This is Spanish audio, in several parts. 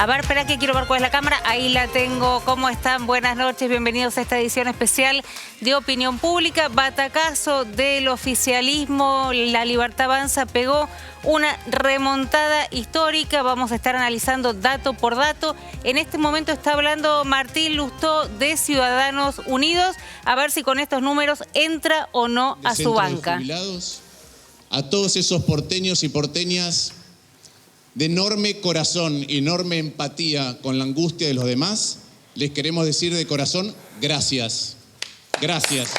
A ver, espera que quiero ver cuál es la cámara. Ahí la tengo. ¿Cómo están? Buenas noches. Bienvenidos a esta edición especial de Opinión Pública. Batacazo del oficialismo. La Libertad Avanza pegó una remontada histórica. Vamos a estar analizando dato por dato. En este momento está hablando Martín Lustó de Ciudadanos Unidos. A ver si con estos números entra o no a su banca. Jubilados, a todos esos porteños y porteñas de enorme corazón, enorme empatía con la angustia de los demás, les queremos decir de corazón, gracias. Gracias.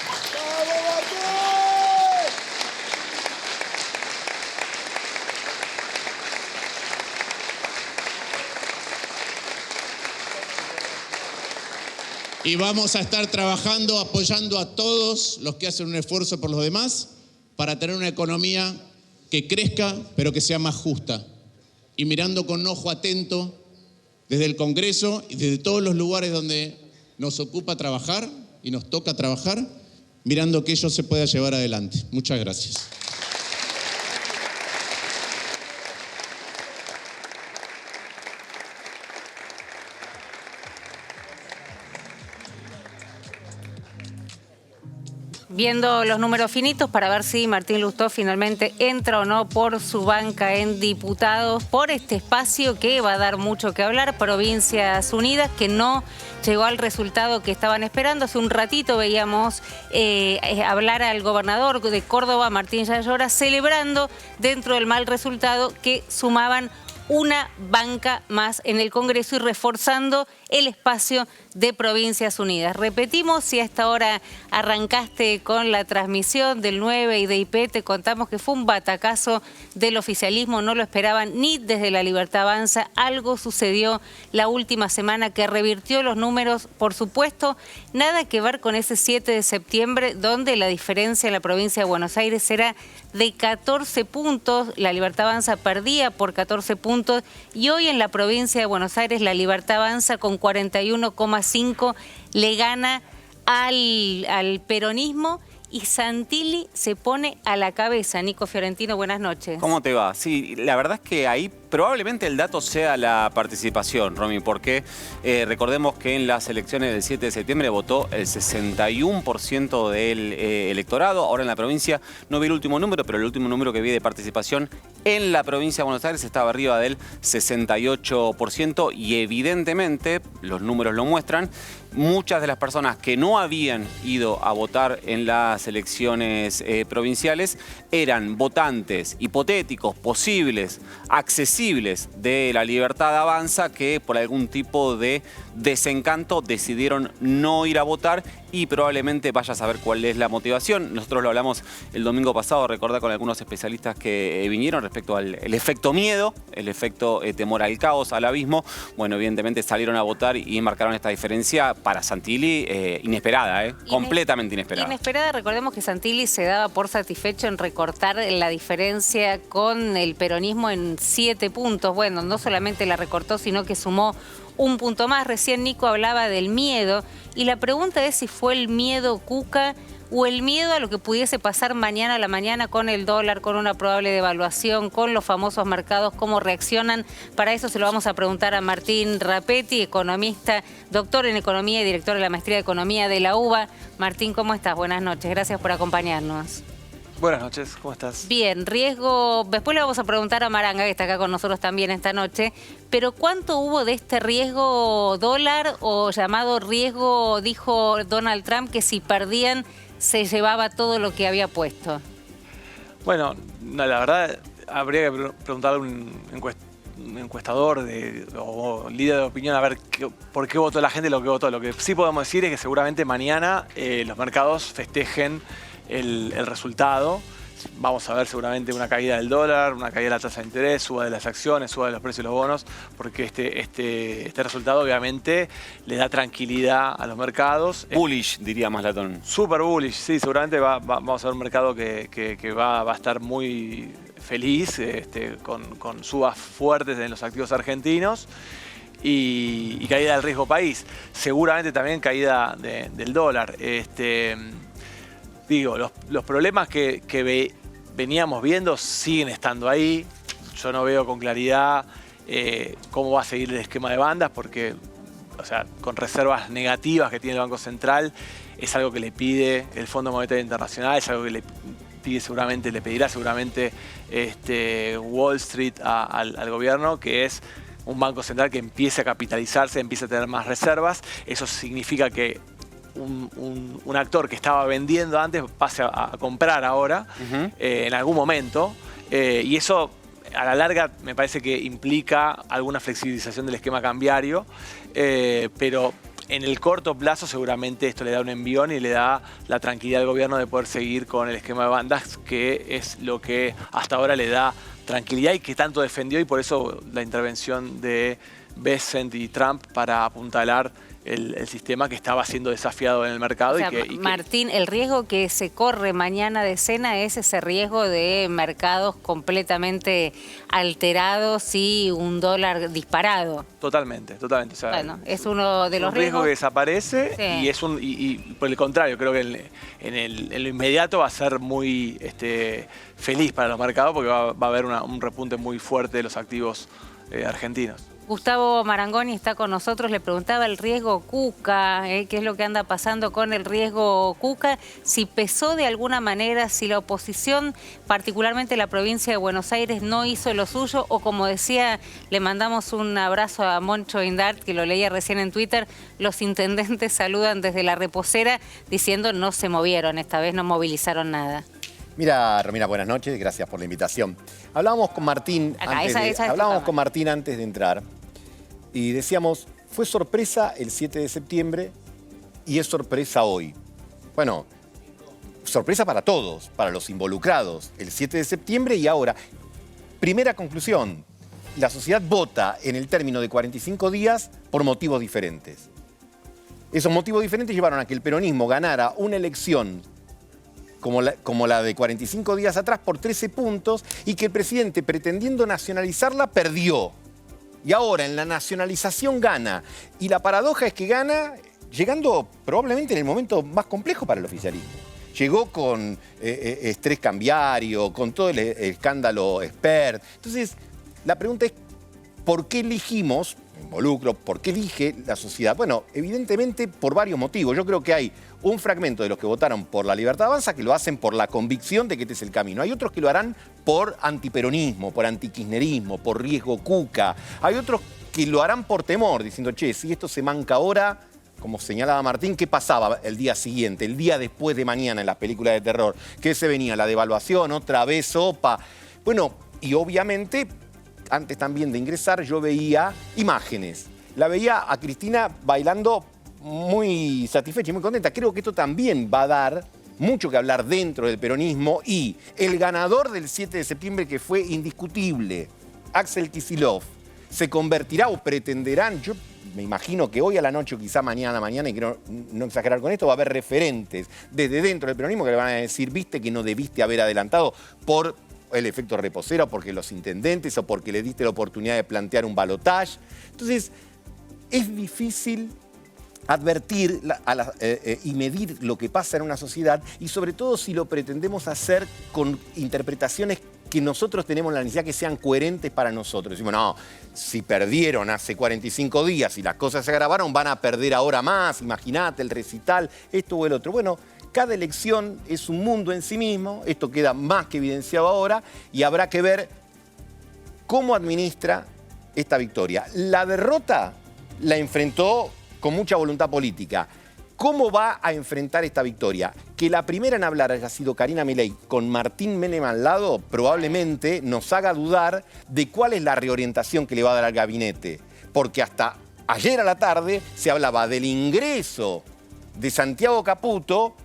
Y vamos a estar trabajando, apoyando a todos los que hacen un esfuerzo por los demás para tener una economía que crezca, pero que sea más justa. Y mirando con ojo atento desde el Congreso y desde todos los lugares donde nos ocupa trabajar y nos toca trabajar, mirando que ello se pueda llevar adelante. Muchas gracias. Viendo los números finitos para ver si Martín Lustó finalmente entra o no por su banca en diputados, por este espacio que va a dar mucho que hablar, Provincias Unidas, que no llegó al resultado que estaban esperando. Hace un ratito veíamos hablar al gobernador de Córdoba, Martín Yayora, celebrando dentro del mal resultado que sumaban una banca más en el Congreso y reforzando el espacio de Provincias Unidas. Repetimos, si a esta hora arrancaste con la transmisión del 9 y de IP, te contamos que fue un batacazo del oficialismo, no lo esperaban ni desde la Libertad Avanza. Algo sucedió la última semana que revirtió los números, por supuesto, nada que ver con ese 7 de septiembre, donde la diferencia en la provincia de Buenos Aires era de 14 puntos, la Libertad Avanza perdía por 14 puntos, y hoy en la provincia de Buenos Aires la Libertad Avanza con 41,5 le gana al peronismo y Santilli se pone a la cabeza. Nico Fiorentino, buenas noches. ¿Cómo te va? Sí, la verdad es que ahí probablemente el dato sea la participación, Romy, porque recordemos que en las elecciones del 7 de septiembre votó el 61% del electorado. Ahora en la provincia no vi el último número, pero el último número que vi de participación en la provincia de Buenos Aires estaba arriba del 68% y evidentemente, los números lo muestran, muchas de las personas que no habían ido a votar en las elecciones provinciales eran votantes hipotéticos, posibles, accesibles de la Libertad Avanza que por algún tipo de desencanto decidieron no ir a votar y probablemente vaya a saber cuál es la motivación. Nosotros lo hablamos el domingo pasado, recordá, con algunos especialistas que vinieron respecto al efecto miedo, el efecto temor al caos, al abismo. Bueno, evidentemente salieron a votar y marcaron esta diferencia para Santilli inesperada, completamente inesperada. Inesperada, recordemos que Santilli se daba por satisfecho en recortar la diferencia con el peronismo en 7 puntos. Bueno, no solamente la recortó, sino que sumó un punto más. Recién Nico hablaba del miedo y la pregunta es si fue el miedo Cuca o el miedo a lo que pudiese pasar mañana a la mañana con el dólar, con una probable devaluación, con los famosos mercados, cómo reaccionan. Para eso se lo vamos a preguntar a Martín Rapetti, economista, doctor en economía y director de la maestría de economía de la UBA. Martín, ¿cómo estás? Buenas noches, gracias por acompañarnos. Buenas noches, ¿cómo estás? Bien, riesgo, después le vamos a preguntar a Maranga, que está acá con nosotros también esta noche, pero ¿cuánto hubo de este riesgo dólar o llamado riesgo, dijo Donald Trump, que si perdían se llevaba todo lo que había puesto? Bueno, no, la verdad habría que preguntarle a un encuestador o líder de opinión a ver por qué votó la gente lo que votó. Lo que sí podemos decir es que seguramente mañana los mercados festejen el resultado. Vamos a ver seguramente una caída del dólar, una caída de la tasa de interés, suba de las acciones, suba de los precios de los bonos, porque este resultado obviamente le da tranquilidad a los mercados. Bullish, diría Maslatón. Super bullish, sí, seguramente vamos a ver un mercado que va a estar muy feliz, con subas fuertes en los activos argentinos. Y caída del riesgo país. Seguramente también caída del dólar. Digo, los problemas que veníamos viendo siguen estando ahí. Yo no veo con claridad cómo va a seguir el esquema de bandas, porque, o sea, con reservas negativas que tiene el Banco Central, es algo que le pide el Fondo Monetario Internacional, es algo que le pide seguramente, le pedirá seguramente Wall Street al gobierno, que es un banco central que empiece a capitalizarse, empiece a tener más reservas. Eso significa que un actor que estaba vendiendo antes pase a comprar ahora, en algún momento, y eso a la larga me parece que implica alguna flexibilización del esquema cambiario, pero en el corto plazo seguramente esto le da un envión y le da la tranquilidad al gobierno de poder seguir con el esquema de bandas, que es lo que hasta ahora le da tranquilidad y que tanto defendió, y por eso la intervención de Bessent y Trump para apuntalar el sistema que estaba siendo desafiado en el mercado. O sea, Martín, el riesgo que se corre mañana de cena es ese riesgo de mercados completamente alterados y un dólar disparado. Totalmente. O sea, bueno, es uno de los riesgos que desaparece, sí. y por el contrario, creo que en lo inmediato va a ser muy feliz para los mercados, porque va a haber un repunte muy fuerte de los activos argentinos. Gustavo Marangoni está con nosotros, le preguntaba el riesgo Cuca, qué es lo que anda pasando con el riesgo Cuca, si pesó de alguna manera, si la oposición, particularmente la provincia de Buenos Aires, no hizo lo suyo, o como decía, le mandamos un abrazo a Moncho Indart, que lo leía recién en Twitter, los intendentes saludan desde la reposera diciendo no se movieron, esta vez no movilizaron nada. Mira, Romina, buenas noches, gracias por la invitación. Hablábamos con Martín, con Martín antes de entrar. Y decíamos, fue sorpresa el 7 de septiembre y es sorpresa hoy. Bueno, sorpresa para todos, para los involucrados. El 7 de septiembre y ahora. Primera conclusión, la sociedad vota en el término de 45 días por motivos diferentes. Esos motivos diferentes llevaron a que el peronismo ganara una elección como la de 45 días atrás por 13 puntos y que el presidente, pretendiendo nacionalizarla, perdió. Y ahora en la nacionalización gana. Y la paradoja es que gana llegando probablemente en el momento más complejo para el oficialismo. Llegó con estrés cambiario, con todo el escándalo expert. Entonces, la pregunta es, ¿por qué elegimos, me involucro, por qué elige la sociedad? Bueno, evidentemente por varios motivos. Yo creo que hay un fragmento de los que votaron por La Libertad Avanza que lo hacen por la convicción de que este es el camino. Hay otros que lo harán por antiperonismo, por antikirchnerismo, por riesgo Cuca. Hay otros que lo harán por temor, diciendo, che, si esto se manca ahora, como señalaba Martín, ¿qué pasaba el día siguiente, el día después de mañana en las películas de terror? ¿Qué se venía? La devaluación, otra vez sopa. Bueno, y obviamente, antes también de ingresar, yo veía imágenes. La veía a Cristina bailando muy satisfecha y muy contenta. Creo que esto también va a dar mucho que hablar dentro del peronismo, y el ganador del 7 de septiembre, que fue indiscutible, Axel Kicillof, se convertirá o pretenderán, yo me imagino que hoy a la noche o quizá mañana a la mañana, y quiero no exagerar con esto, va a haber referentes desde dentro del peronismo que le van a decir, viste que no debiste haber adelantado por el efecto reposero, porque los intendentes o porque le diste la oportunidad de plantear un balotaje. Entonces, es difícil advertir y medir lo que pasa en una sociedad, y sobre todo si lo pretendemos hacer con interpretaciones que nosotros tenemos la necesidad que sean coherentes para nosotros. Decimos, no, si perdieron hace 45 días y las cosas se agravaron, van a perder ahora más, imagínate el recital, esto o el otro. Bueno, cada elección es un mundo en sí mismo, esto queda más que evidenciado ahora, y habrá que ver cómo administra esta victoria. La derrota la enfrentó con mucha voluntad política. ¿Cómo va a enfrentar esta victoria? Que la primera en hablar haya sido Karina Milei con Martín Menem al lado, probablemente nos haga dudar de cuál es la reorientación que le va a dar al gabinete. Porque hasta ayer a la tarde se hablaba del ingreso de Santiago Caputo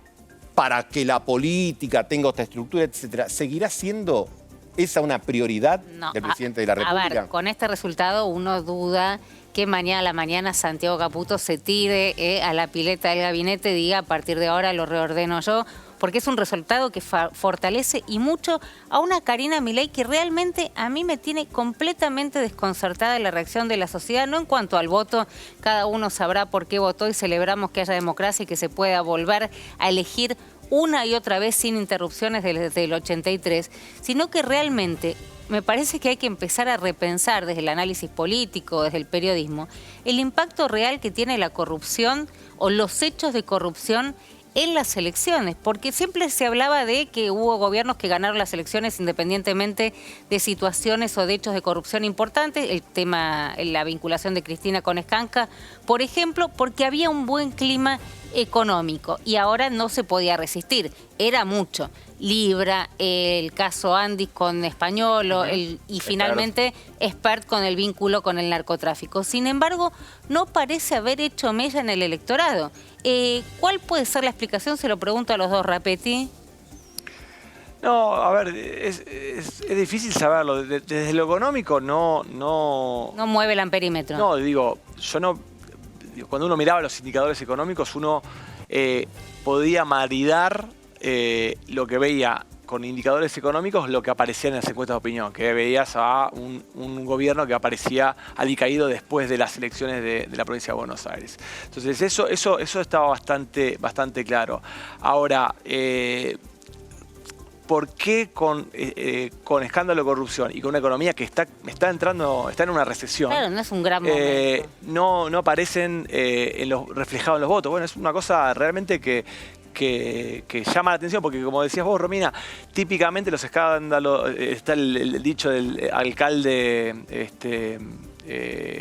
para que la política tenga otra estructura, etcétera. ¿Seguirá siendo esa una prioridad del presidente de la República? A ver, con este resultado uno duda que mañana a la mañana Santiago Caputo se tire a la pileta del gabinete y diga, a partir de ahora lo reordeno yo, porque es un resultado que fortalece y mucho a una Karina Milei que realmente a mí me tiene completamente desconcertada la reacción de la sociedad, no en cuanto al voto, cada uno sabrá por qué votó y celebramos que haya democracia y que se pueda volver a elegir una y otra vez sin interrupciones desde el 83, sino que realmente me parece que hay que empezar a repensar desde el análisis político, desde el periodismo, el impacto real que tiene la corrupción o los hechos de corrupción en las elecciones, porque siempre se hablaba de que hubo gobiernos que ganaron las elecciones independientemente de situaciones o de hechos de corrupción importantes, el tema, la vinculación de Cristina con Escanca, por ejemplo, porque había un buen clima económico y ahora no se podía resistir, era mucho. Libra, el caso Andis con Españolo y finalmente Espert con el vínculo con el narcotráfico. Sin embargo, no parece haber hecho mella en el electorado. ¿Cuál puede ser la explicación? Se lo pregunto a los dos, Rapetti. No, a ver, es difícil saberlo. Desde lo económico no mueve el amperímetro. No, digo, cuando uno miraba los indicadores económicos, uno podía maridar lo que veía con indicadores económicos, lo que aparecía en las encuestas de opinión, que veías a un gobierno que aparecía alicaído después de las elecciones de la provincia de Buenos Aires. Entonces eso estaba bastante claro. Ahora, ¿por qué con escándalo de corrupción y con una economía que está en una recesión? Claro, no es un gran momento. No aparecen reflejados en los votos. Bueno, es una cosa realmente que llama la atención, porque como decías vos, Romina, típicamente los escándalos, está el dicho del alcalde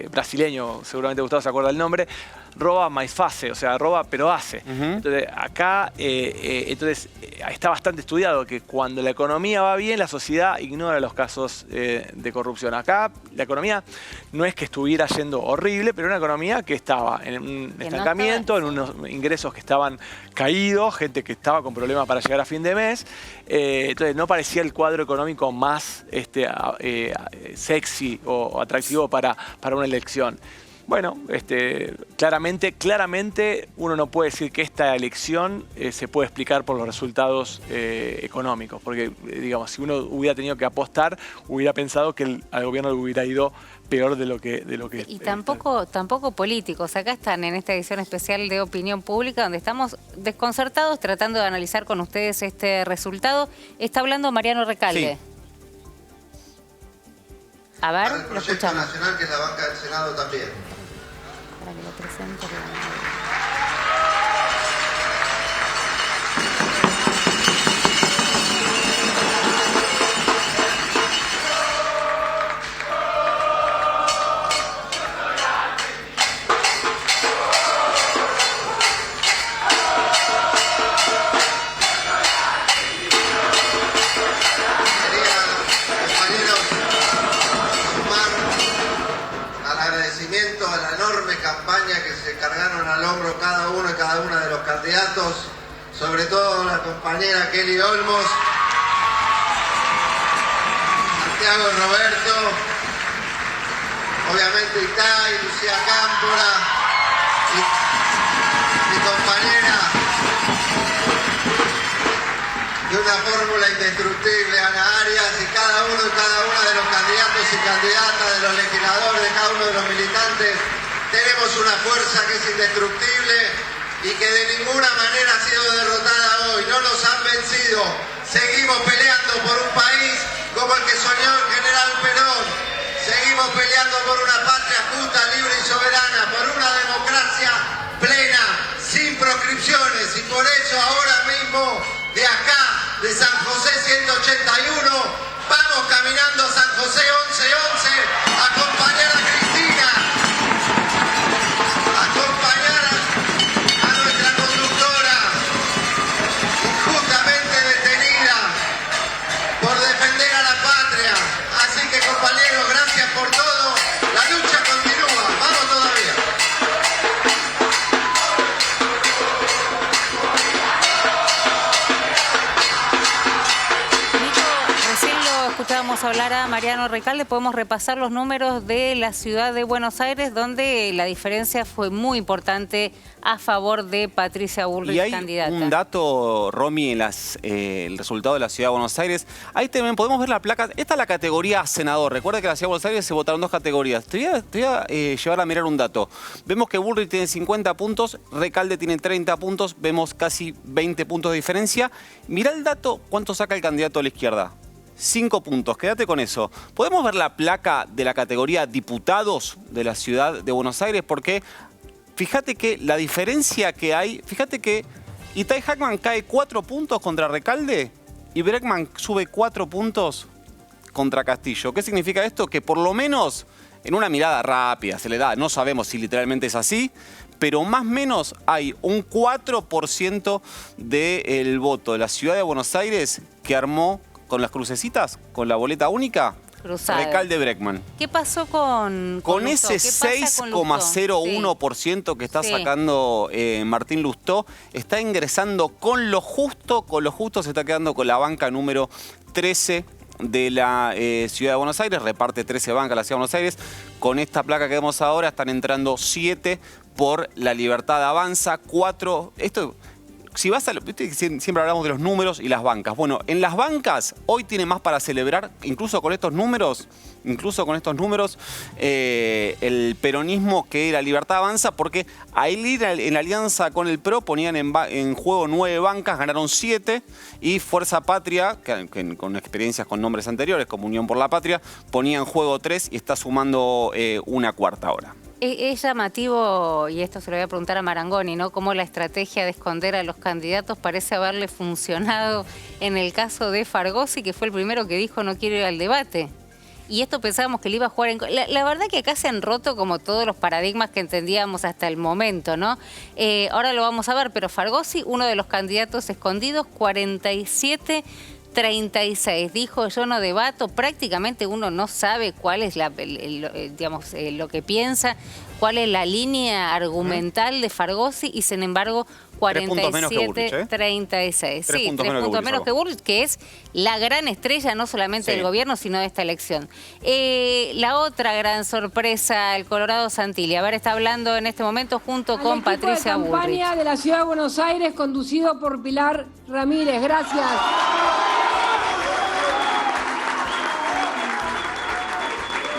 brasileño, seguramente Gustavo se acuerda el nombre, roba mais face, o sea, roba pero hace. Entonces, acá está bastante estudiado que cuando la economía va bien, la sociedad ignora los casos de corrupción. Acá la economía no es que estuviera yendo horrible, pero una economía que estaba en un estancamiento, en unos ingresos que estaban caídos, gente que estaba con problemas para llegar a fin de mes. Entonces, no parecía el cuadro económico más sexy o atractivo para una elección. Bueno, claramente uno no puede decir que esta elección se puede explicar por los resultados económicos, porque digamos, si uno hubiera tenido que apostar, hubiera pensado que al gobierno le hubiera ido peor de lo que y tampoco políticos. Acá están en esta edición especial de Opinión Pública, donde estamos desconcertados tratando de analizar con ustedes este resultado. Está hablando Mariano Recalde. Sí. A ver, para el proyecto nacional, que es la banca del Senado también. Para que lo presente. A la enorme campaña que se cargaron al hombro cada uno y cada una de los candidatos, sobre todo la compañera Kelly Olmos, Santiago Roberto, obviamente Itay, Lucía Cámpora, y mi compañera de una fórmula indestructible, Ana Arias, y cada uno y cada una de los candidatos y candidatas, de los legisladores, de cada uno de los militantes. Tenemos una fuerza que es indestructible y que de ninguna manera ha sido derrotada hoy. No nos han vencido. Seguimos peleando por un país como el que soñó el general Perón. Seguimos peleando por una patria justa, libre y soberana, por una democracia plena, sin proscripciones. Y por eso ahora mismo, de acá, de San José 181, vamos caminando a San José 1111 a acompañar a Cristina, a acompañar a nuestra conductora, injustamente detenida por defender a la patria. Así que, compañeros, gracias por todo. La lucha continúa. Vamos todavía. Escuchábamos hablar a Mariano Recalde. Podemos repasar los números de la ciudad de Buenos Aires, donde la diferencia fue muy importante a favor de Patricia Bullrich, candidata. Y hay un dato, Romy, en el resultado de la ciudad de Buenos Aires. Ahí también podemos ver la placa. Esta es la categoría senador. Recuerda que en la ciudad de Buenos Aires se votaron dos categorías. Te voy a llevar a mirar un dato. Vemos que Bullrich tiene 50 puntos, Recalde tiene 30 puntos, vemos casi 20 puntos de diferencia. Mirá el dato, ¿cuánto saca el candidato a la izquierda? 5 puntos, quédate con eso. ¿Podemos ver la placa de la categoría diputados de la ciudad de Buenos Aires? Porque fíjate que la diferencia que hay, fíjate que Itay Hackman cae 4 puntos contra Recalde y Bregman sube 4 puntos contra Castillo. ¿Qué significa esto? Que por lo menos en una mirada rápida se le da, no sabemos si literalmente es así, pero más o menos hay un 4% del voto de la ciudad de Buenos Aires que armó con las crucecitas, con la boleta única, Recalde Bregman. ¿Qué pasó con ese 6,01% que está sacando Martín Lustó? Está ingresando con lo justo se está quedando con la banca número 13 de la Ciudad de Buenos Aires, reparte 13 bancas la Ciudad de Buenos Aires. Con esta placa que vemos ahora están entrando 7 por La Libertad Avanza, 4... Esto, si vas a... Siempre hablamos de los números y las bancas. Bueno, en las bancas hoy tiene más para celebrar, incluso con estos números, el peronismo que La Libertad Avanza, porque ahí en alianza con el PRO ponían en juego 9 bancas, ganaron 7, y Fuerza Patria, que con experiencias con nombres anteriores, como Unión por la Patria, ponía en juego 3 y está sumando una cuarta ahora. Es llamativo, y esto se lo voy a preguntar a Marangoni, ¿no? Cómo la estrategia de esconder a los candidatos parece haberle funcionado en el caso de Fargosi, que fue el primero que dijo no quiero ir al debate. Y esto pensábamos que le iba a jugar en... La verdad que acá se han roto como todos los paradigmas que entendíamos hasta el momento, ¿no? Ahora lo vamos a ver, pero Fargosi, uno de los candidatos escondidos, 47-36. Dijo, yo no debato, prácticamente uno no sabe cuál es lo que piensa, cuál es la línea argumental de Fargosi, y sin embargo 47-36. Sí, 3 puntos menos que Bullrich, que es la gran estrella no solamente del gobierno, sino de esta elección. La otra gran sorpresa, el Colorado Santilli. A ver, está hablando en este momento junto con Patricia Bullrich. La campaña de la Ciudad de Buenos Aires, conducido por Pilar Ramírez. Gracias.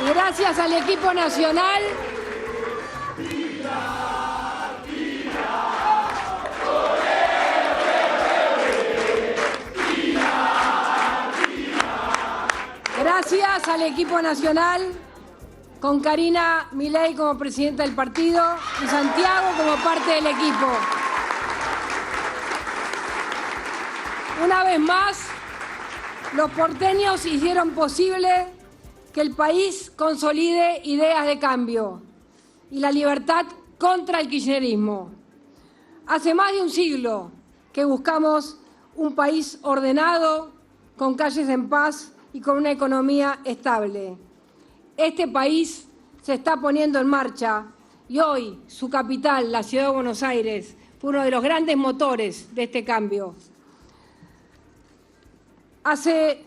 Y gracias al equipo nacional. Gracias al equipo nacional, con Karina Milei como presidenta del partido y Santiago como parte del equipo. Una vez más, los porteños hicieron posible que el país consolide ideas de cambio y la libertad contra el kirchnerismo. Hace más de un siglo que buscamos un país ordenado, con calles en paz y con una economía estable. Este país se está poniendo en marcha y hoy su capital, la Ciudad de Buenos Aires, fue uno de los grandes motores de este cambio. Hace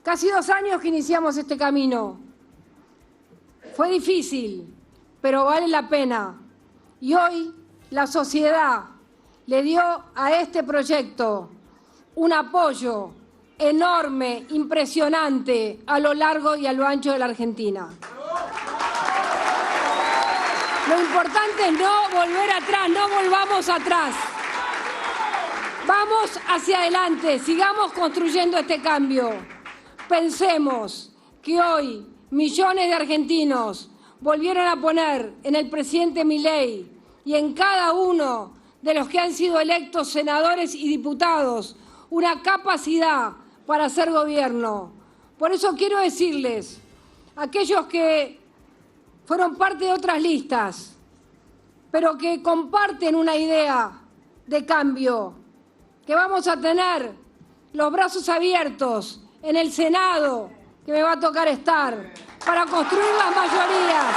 casi 2 años que iniciamos este camino. Fue difícil, pero vale la pena. Y hoy la sociedad le dio a este proyecto un apoyo enorme, impresionante, a lo largo y a lo ancho de la Argentina. Lo importante es no volver atrás, no volvamos atrás. Vamos hacia adelante, sigamos construyendo este cambio. Pensemos que hoy millones de argentinos volvieron a poner en el presidente Milei y en cada uno de los que han sido electos senadores y diputados una capacidad para hacer gobierno. Por eso quiero decirles, aquellos que fueron parte de otras listas, pero que comparten una idea de cambio, que vamos a tener los brazos abiertos en el Senado, que me va a tocar estar, para construir las mayorías.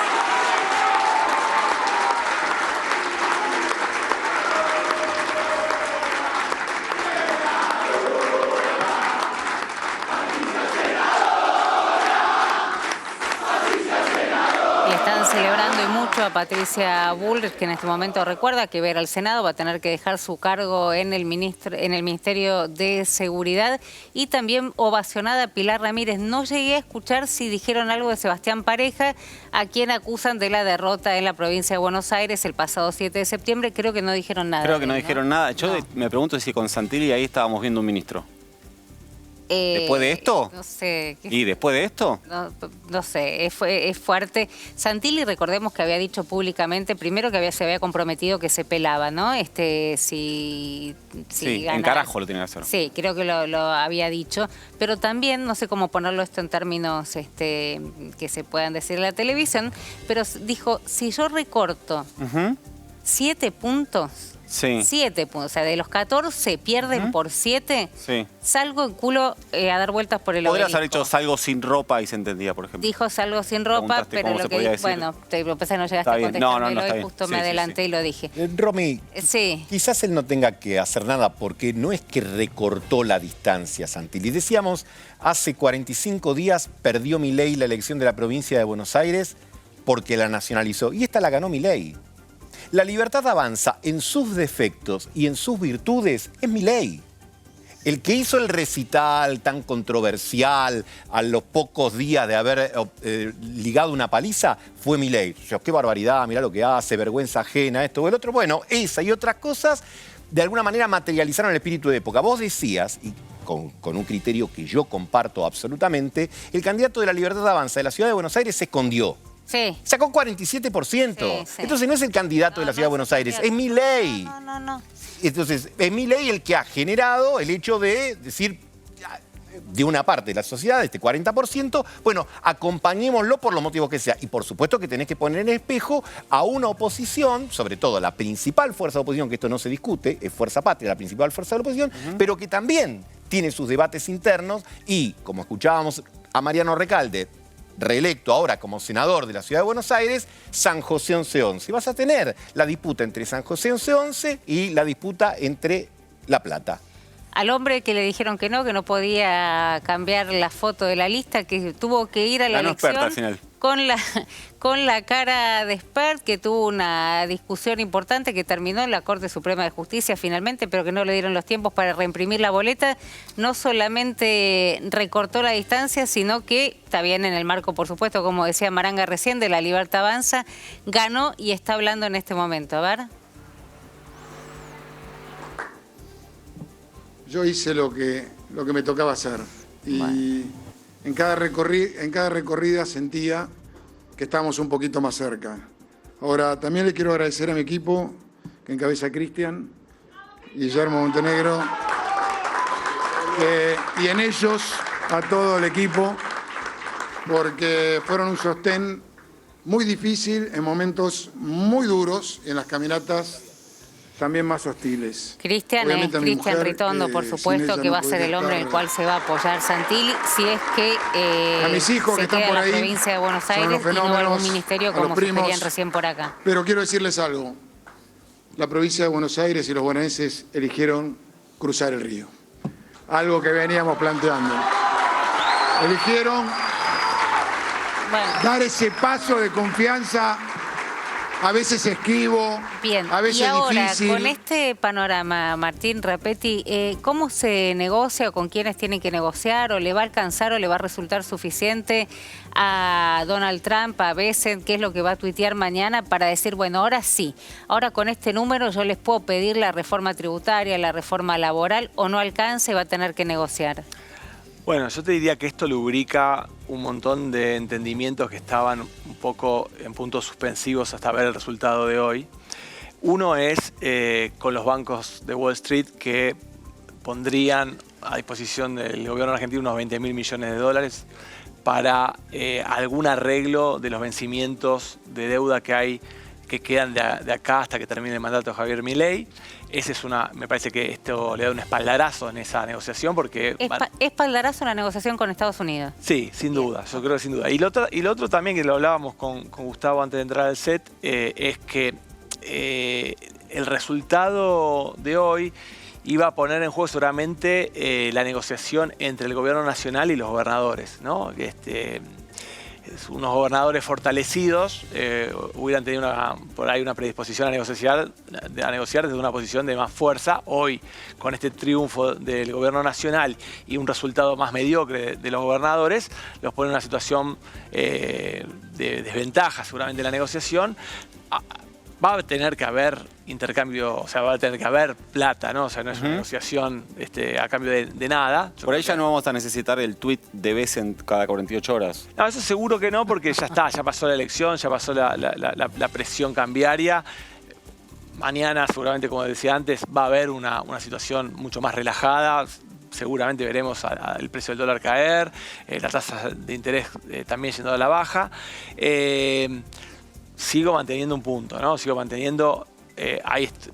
Celebrando y mucho a Patricia Bullrich, que en este momento recuerda que ver al Senado va a tener que dejar su cargo en el Ministerio de Seguridad, y también ovacionada a Pilar Ramírez. No llegué a escuchar si dijeron algo de Sebastián Pareja, a quien acusan de la derrota en la provincia de Buenos Aires el pasado 7 de septiembre. Creo que no dijeron nada. Creo que no dijeron nada. Yo me pregunto si con Santilli ahí estábamos viendo un ministro. ¿Después de esto? No sé. ¿Y después de esto? No sé, es fuerte. Santilli, recordemos que había dicho públicamente, primero que se había comprometido que se pelaba, ¿no? Sí, en carajo lo tenía que hacer. Sí, creo que lo había dicho, pero también, no sé cómo ponerlo esto en términos que se puedan decir en la televisión, pero dijo, si yo recorto 7 puntos... Sí. 7 puntos, o sea, de los 14 pierden por 7, salgo en culo a dar vueltas por el obelisco. Podrías haber dicho salgo sin ropa y se entendía, por ejemplo. Dijo salgo sin ropa, pero lo que dije, bueno, lo que pasa no llegaste a contestármelo y justo me adelanté y lo dije. Romy, quizás él no tenga que hacer nada porque no es que recortó la distancia, Santilli. Decíamos, hace 45 días perdió Milei la elección de la provincia de Buenos Aires porque la nacionalizó y esta la ganó Milei. La Libertad Avanza en sus defectos y en sus virtudes es Milei. El que hizo el recital tan controversial a los pocos días de haber ligado una paliza fue Milei. Qué barbaridad, mirá lo que hace, vergüenza ajena, esto o el otro. Bueno, esa y otras cosas de alguna manera materializaron el espíritu de época. Vos decías, y con un criterio que yo comparto absolutamente, el candidato de la Libertad Avanza de la Ciudad de Buenos Aires se escondió. Sí. Sacó 47%. Entonces no es el candidato de la Ciudad de Buenos Aires, es Milei. No. Entonces es Milei el que ha generado el hecho de decir, de una parte de la sociedad, este 40%, bueno, acompañémoslo por los motivos que sea. Y por supuesto que tenés que poner en espejo a una oposición, sobre todo la principal fuerza de oposición, que esto no se discute, es Fuerza Patria, la principal fuerza de la oposición, pero que también tiene sus debates internos y, como escuchábamos a Mariano Recalde, reelecto ahora como senador de la Ciudad de Buenos Aires, San José 1111. Vas a tener la disputa entre San José 1111 y la disputa entre La Plata. Al hombre que le dijeron que no podía cambiar la foto de la lista, que tuvo que ir a la elección al final. con la cara de expert, que tuvo una discusión importante que terminó en la Corte Suprema de Justicia finalmente, pero que no le dieron los tiempos para reimprimir la boleta. No solamente recortó la distancia, sino que, está bien en el marco, por supuesto, como decía Maranga recién, de la Libertad Avanza, ganó y está hablando en este momento. A ver. Yo hice lo que me tocaba hacer y en cada recorrida sentía que estábamos un poquito más cerca. Ahora, también le quiero agradecer a mi equipo, que encabeza Cristian, Guillermo Montenegro, y en ellos a todo el equipo, porque fueron un sostén muy difícil en momentos muy duros y en las caminatas también más hostiles. Cristian es Cristian Ritondo, por supuesto, que va a ser el hombre en el cual se va a apoyar Santilli, si es que a mis hijos se que están queda por en ahí, la provincia de Buenos Aires y no a algún ministerio como sugerían recién por acá. Pero quiero decirles algo. La provincia de Buenos Aires y los bonaerenses eligieron cruzar el río. Algo que veníamos planteando. Eligieron dar ese paso de confianza. A veces esquivo, a veces y ahora, difícil. Con este panorama, Martín Rapetti, ¿cómo se negocia o con quiénes tienen que negociar? ¿O le va a alcanzar o le va a resultar suficiente a Donald Trump, a Bessent, qué es lo que va a tuitear mañana para decir, bueno, ahora sí, ahora con este número yo les puedo pedir la reforma tributaria, la reforma laboral, o no alcance y va a tener que negociar? Bueno, yo te diría que esto lubrica un montón de entendimientos que estaban un poco en puntos suspensivos hasta ver el resultado de hoy. Uno es con los bancos de Wall Street que pondrían a disposición del gobierno argentino unos 20.000 millones de dólares para algún arreglo de los vencimientos de deuda que quedan de acá hasta que termine el mandato de Javier Milei. Me parece que esto le da un espaldarazo en esa negociación porque... ¿Espaldarazo en la negociación con Estados Unidos? Sí, sin duda, yo creo que sin duda. Y lo otro también, que lo hablábamos con Gustavo antes de entrar al set, es que el resultado de hoy iba a poner en juego seguramente la negociación entre el gobierno nacional y los gobernadores, ¿no? Unos gobernadores fortalecidos hubieran tenido por ahí una predisposición a negociar desde una posición de más fuerza. Hoy, con este triunfo del gobierno nacional y un resultado más mediocre de los gobernadores, los pone en una situación de desventaja seguramente en la negociación. va a tener que haber intercambio, o sea, va a tener que haber plata, ¿no? O sea, no es una negociación a cambio de nada. Por ahí ya no vamos a necesitar el tuit de vez en cada 48 horas. No, eso seguro que no, porque ya está, ya pasó la elección, ya pasó la presión cambiaria. Mañana, seguramente, como decía antes, va a haber una situación mucho más relajada. Seguramente veremos el precio del dólar caer, la tasa de interés también yendo a la baja. Sigo manteniendo un punto, ¿no? Sigo manteniendo,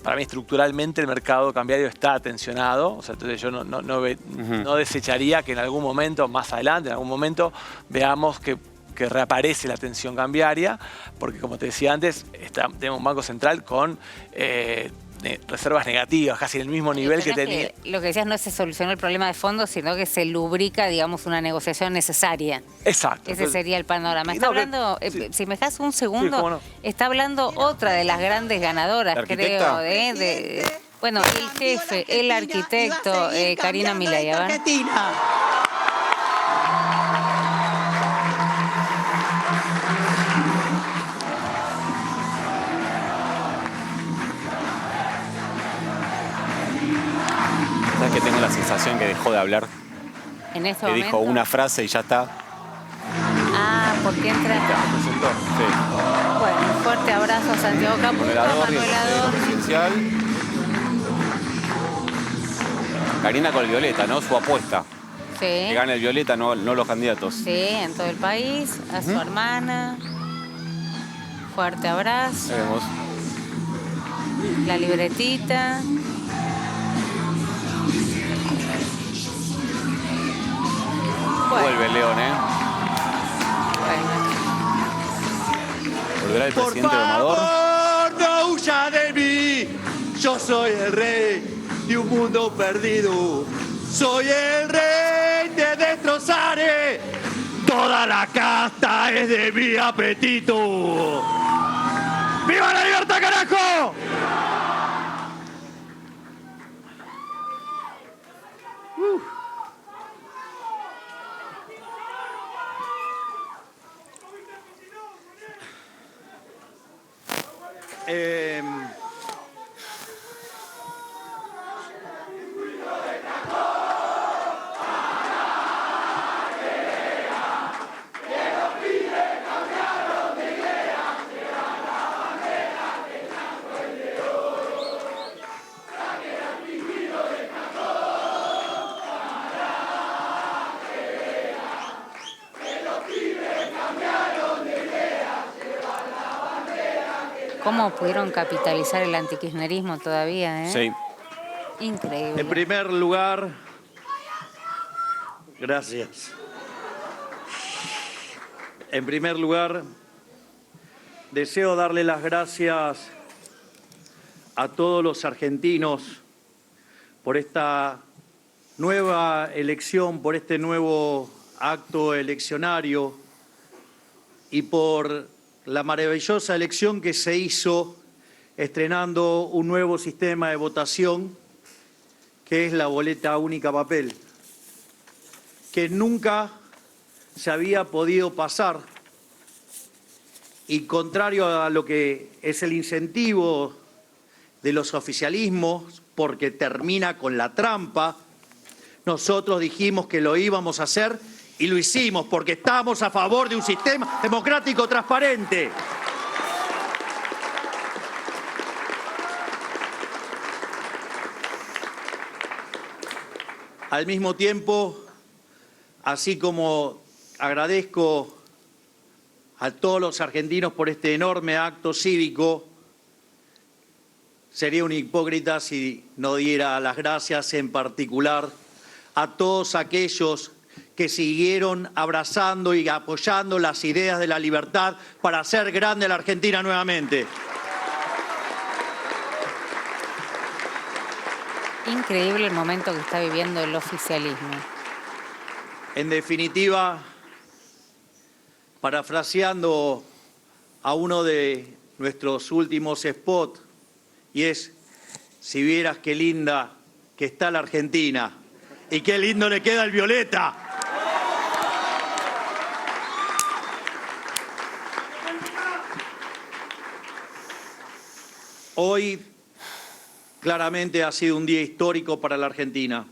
para mí estructuralmente el mercado cambiario está tensionado. O sea, entonces yo no desecharía que en algún momento, más adelante, en algún momento, veamos que reaparece la tensión cambiaria, porque como te decía antes, tenemos un banco central con reservas negativas, casi en el mismo nivel que tenía. Lo que decías no se solucionó el problema de fondo, sino que se lubrica, digamos, una negociación necesaria. Exacto. Ese sería el panorama. Está hablando, si me dejas un segundo, sí, cómo no. Está hablando otra de las grandes ganadoras, creo, bueno, el jefe, el arquitecto, Karina Milei. ¿Sabes que tengo la sensación que dejó de hablar? En este que momento. Dijo una frase y ya está. Ah, porque entra. Presentó. Sí. Bueno, fuerte abrazo a Santiago Caputo, Manuel Ador, presidencial. Karina con el Violeta, ¿no? Su apuesta. Sí. Que gane el Violeta, no los candidatos. Sí, en todo el país. A su hermana. Fuerte abrazo. Veremos. La libretita. Bueno. Vuelve el León, ¿eh? Bueno. Volverá el presidente Domador. Por favor, no huya de mí. Yo soy el rey de un mundo perdido. Soy el rey, te destrozaré. Toda la casta es de mi apetito. ¡Viva la libertad, carajo! ¿Cómo pudieron capitalizar el antikirchnerismo todavía, eh? Sí. Increíble. En primer lugar, gracias. En primer lugar, deseo darle las gracias a todos los argentinos por esta nueva elección, por este nuevo acto eleccionario y por la maravillosa elección que se hizo estrenando un nuevo sistema de votación que es la boleta única papel, que nunca se había podido pasar y contrario a lo que es el incentivo de los oficialismos, porque termina con la trampa, nosotros dijimos que lo íbamos a hacer y lo hicimos porque estamos a favor de un sistema democrático transparente. Al mismo tiempo, así como agradezco a todos los argentinos por este enorme acto cívico, sería un hipócrita si no diera las gracias en particular a todos aquellos que siguieron abrazando y apoyando las ideas de la libertad para hacer grande la Argentina nuevamente. Increíble el momento que está viviendo el oficialismo. En definitiva, parafraseando a uno de nuestros últimos spots, y es, si vieras qué linda que está la Argentina y qué lindo le queda el Violeta. Hoy claramente ha sido un día histórico para la Argentina.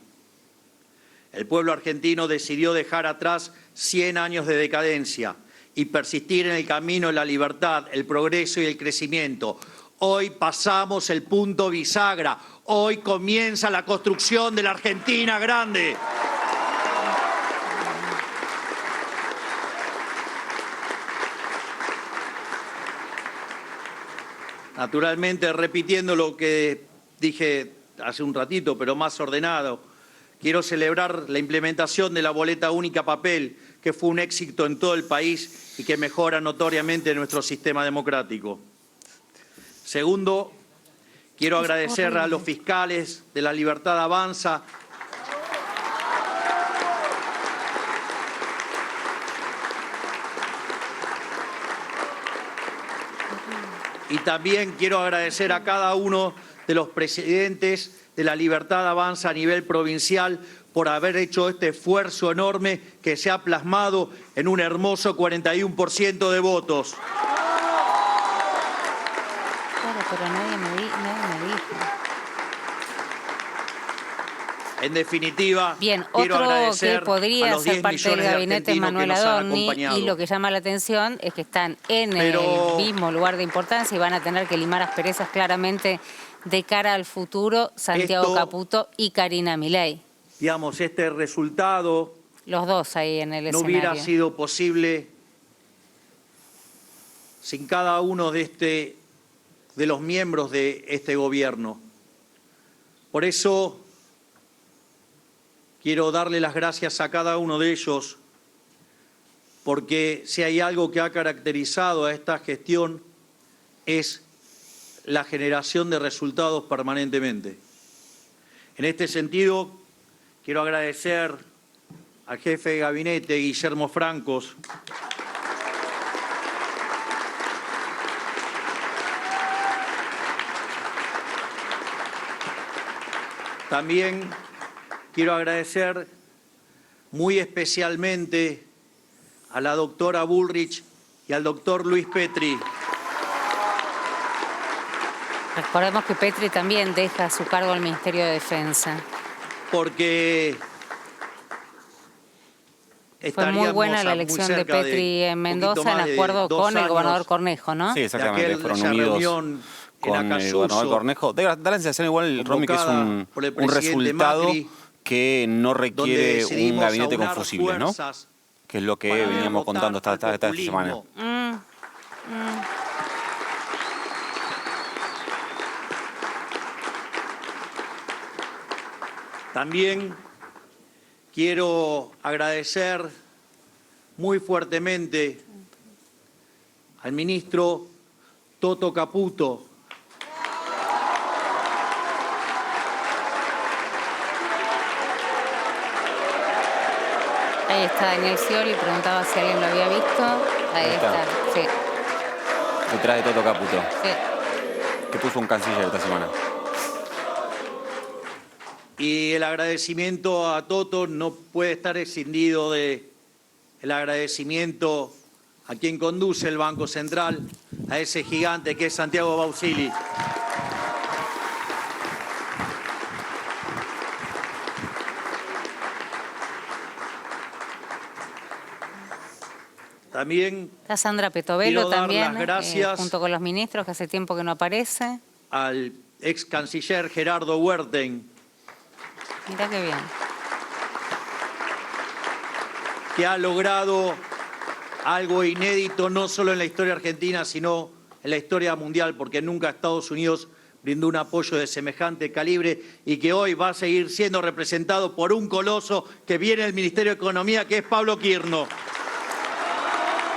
El pueblo argentino decidió dejar atrás 100 años de decadencia y persistir en el camino de la libertad, el progreso y el crecimiento. Hoy pasamos el punto bisagra. Hoy comienza la construcción de la Argentina grande. Naturalmente, repitiendo lo que dije hace un ratito, pero más ordenado, quiero celebrar la implementación de la boleta única papel, que fue un éxito en todo el país y que mejora notoriamente nuestro sistema democrático. Segundo, quiero agradecer a los fiscales de La Libertad Avanza y también quiero agradecer a cada uno de los presidentes de La Libertad Avanza a nivel provincial por haber hecho este esfuerzo enorme que se ha plasmado en un hermoso 41% de votos. Claro, pero nadie me dijo. En definitiva, bien, quiero otro agradecer que podría a los 10 ser parte del millones de gabinete argentinos Manuel que nos han Adorni, acompañado. y lo que llama la atención es que están en Pero- el mismo lugar de importancia y van a tener que limar asperezas claramente de cara al futuro, Santiago Esto- Caputo y Karina Milei. Digamos, este resultado Los dos ahí en el no escenario. hubiera sido posible sin cada uno de los miembros de este gobierno. Por eso quiero darle las gracias a cada uno de ellos, porque si hay algo que ha caracterizado a esta gestión es la generación de resultados permanentemente. En este sentido, quiero agradecer al jefe de gabinete, Guillermo Francos, también quiero agradecer muy especialmente a la doctora Bullrich y al doctor Luis Petri. Recordemos que Petri también deja su cargo al Ministerio de Defensa. Porque fue muy buena la elección de Petri en Mendoza en acuerdo con el gobernador Cornejo, ¿no? Sí, exactamente. Fueron unidos con el gobernador Cornejo. Da la sensación igual, Romy, que es un resultado que no requiere un gabinete con fusibles, ¿no? Que es lo que veníamos contando esta semana. También quiero agradecer muy fuertemente al ministro Toto Caputo, Ahí está Daniel Scioli, preguntaba si alguien lo había visto. Ahí está, sí. Detrás de Toto Caputo. Sí. que puso un canciller esta semana. Y el agradecimiento a Toto no puede estar escindido del agradecimiento a quien conduce el Banco Central, a ese gigante que es Santiago Bausili. También está Sandra Petovelo quiero dar también, las gracias junto con los ministros, que hace tiempo que no aparece. al ex canciller Gerardo Huerten, Mirá qué bien. que ha logrado algo inédito no solo en la historia argentina, sino en la historia mundial, porque nunca Estados Unidos brindó un apoyo de semejante calibre y que hoy va a seguir siendo representado por un coloso que viene del Ministerio de Economía, que es Pablo Quirno.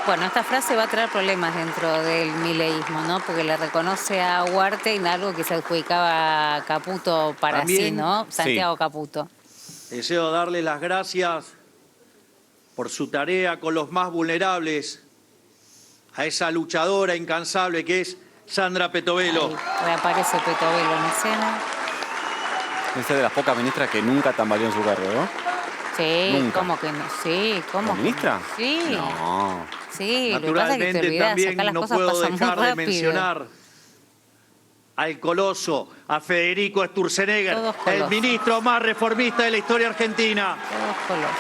Bueno, esta frase va a traer problemas dentro del mileísmo, ¿no? Porque le reconoce a Huerten algo que se adjudicaba a Caputo para También, sí, ¿no? Santiago sí. Caputo. Deseo darle las gracias por su tarea con los más vulnerables, a esa luchadora incansable que es Sandra Petovelo. Ahí reaparece Petovelo en escena. Es de las pocas ministras que nunca tambaleó en su cargo, ¿no? Sí, Nunca. ¿cómo que no? Sí, ¿cómo? ¿La ministra? Sí. No. Sí, lo que pasa es que te Naturalmente olvidás, también acá las no cosas puedo pasan muy dejar de rápido. mencionar al coloso, a Federico Sturzenegger, el ministro más reformista de la historia argentina. Todos colosos.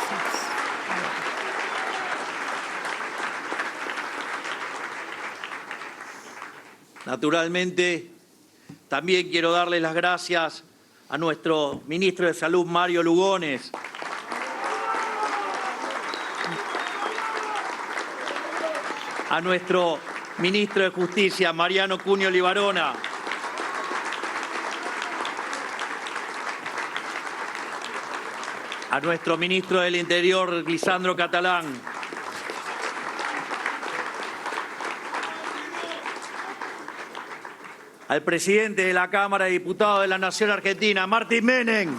Naturalmente, también quiero darle las gracias a nuestro ministro de Salud, Mario Lugones, a nuestro ministro de Justicia, Mariano Cunio Libarona, a nuestro ministro del Interior, Lisandro Catalán, al presidente de la Cámara de Diputados de la Nación Argentina, Martín Menem.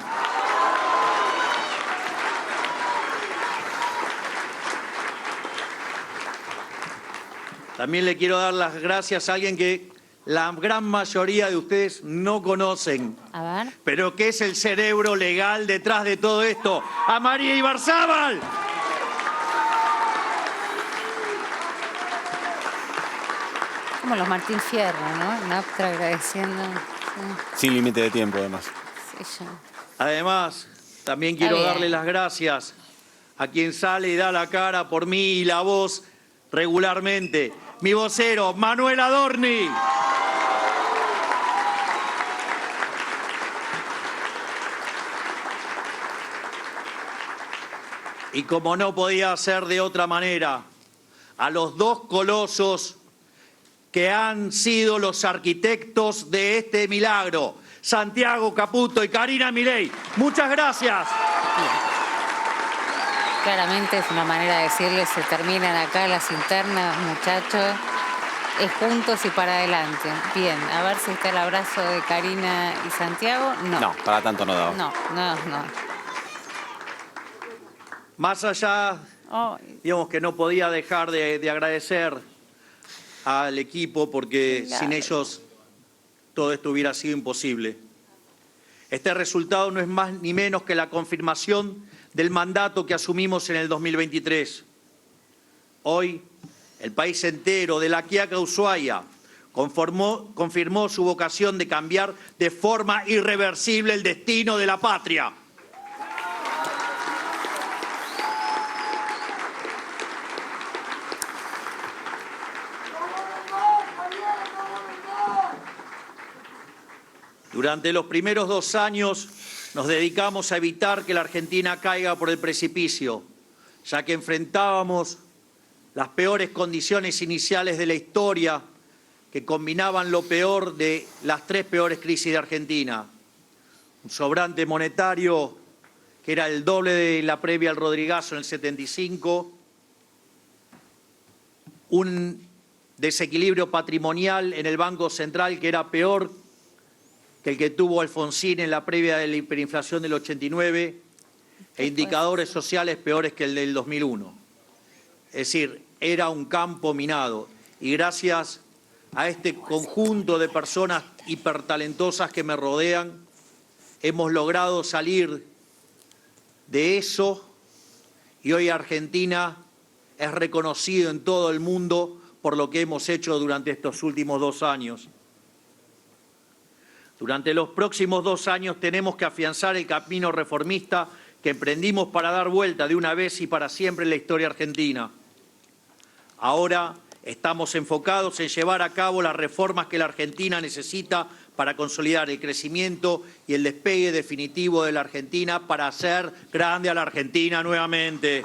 También le quiero dar las gracias a alguien que la gran mayoría de ustedes no conocen, pero que es el cerebro legal detrás de todo esto, a María Ibarzábal. Como los Martín Fierro, ¿no? Naptra agradeciendo. Sin límite de tiempo, además. Sí, Además, también quiero darle las gracias a quien sale y da la cara por mí y la voz regularmente. Mi vocero, Manuel Adorni. Y como no podía ser de otra manera, a los dos colosos que han sido los arquitectos de este milagro, Santiago Caputo y Karina Milei. Muchas gracias. Claramente es una manera de decirles, se terminan acá las internas, muchachos, es juntos y para adelante. Bien, a ver si está el abrazo de Karina y Santiago. No. No, para tanto no daba. No. Más allá, digamos que no podía dejar de agradecer al equipo porque sin ellos todo esto hubiera sido imposible. Este resultado no es más ni menos que la confirmación del mandato que asumimos en el 2023. Hoy, el país entero, de La Quiaca a Ushuaia, confirmó su vocación de cambiar de forma irreversible el destino de la patria. Durante los primeros 2 años nos dedicamos a evitar que la Argentina caiga por el precipicio, ya que enfrentábamos las peores condiciones iniciales de la historia que combinaban lo peor de las 3 peores crisis de Argentina. Un sobrante monetario que era el doble de la previa al Rodrigazo en el 75, un desequilibrio patrimonial en el Banco Central que era peor que el que tuvo Alfonsín en la previa de la hiperinflación del 89 e indicadores sociales peores que el del 2001. Es decir, era un campo minado y gracias a este conjunto de personas hipertalentosas que me rodean, hemos logrado salir de eso y hoy Argentina es reconocido en todo el mundo por lo que hemos hecho durante estos últimos 2 años. Durante los próximos 2 años tenemos que afianzar el camino reformista que emprendimos para dar vuelta de una vez y para siempre en la historia argentina. Ahora estamos enfocados en llevar a cabo las reformas que la Argentina necesita para consolidar el crecimiento y el despegue definitivo de la Argentina para hacer grande a la Argentina nuevamente.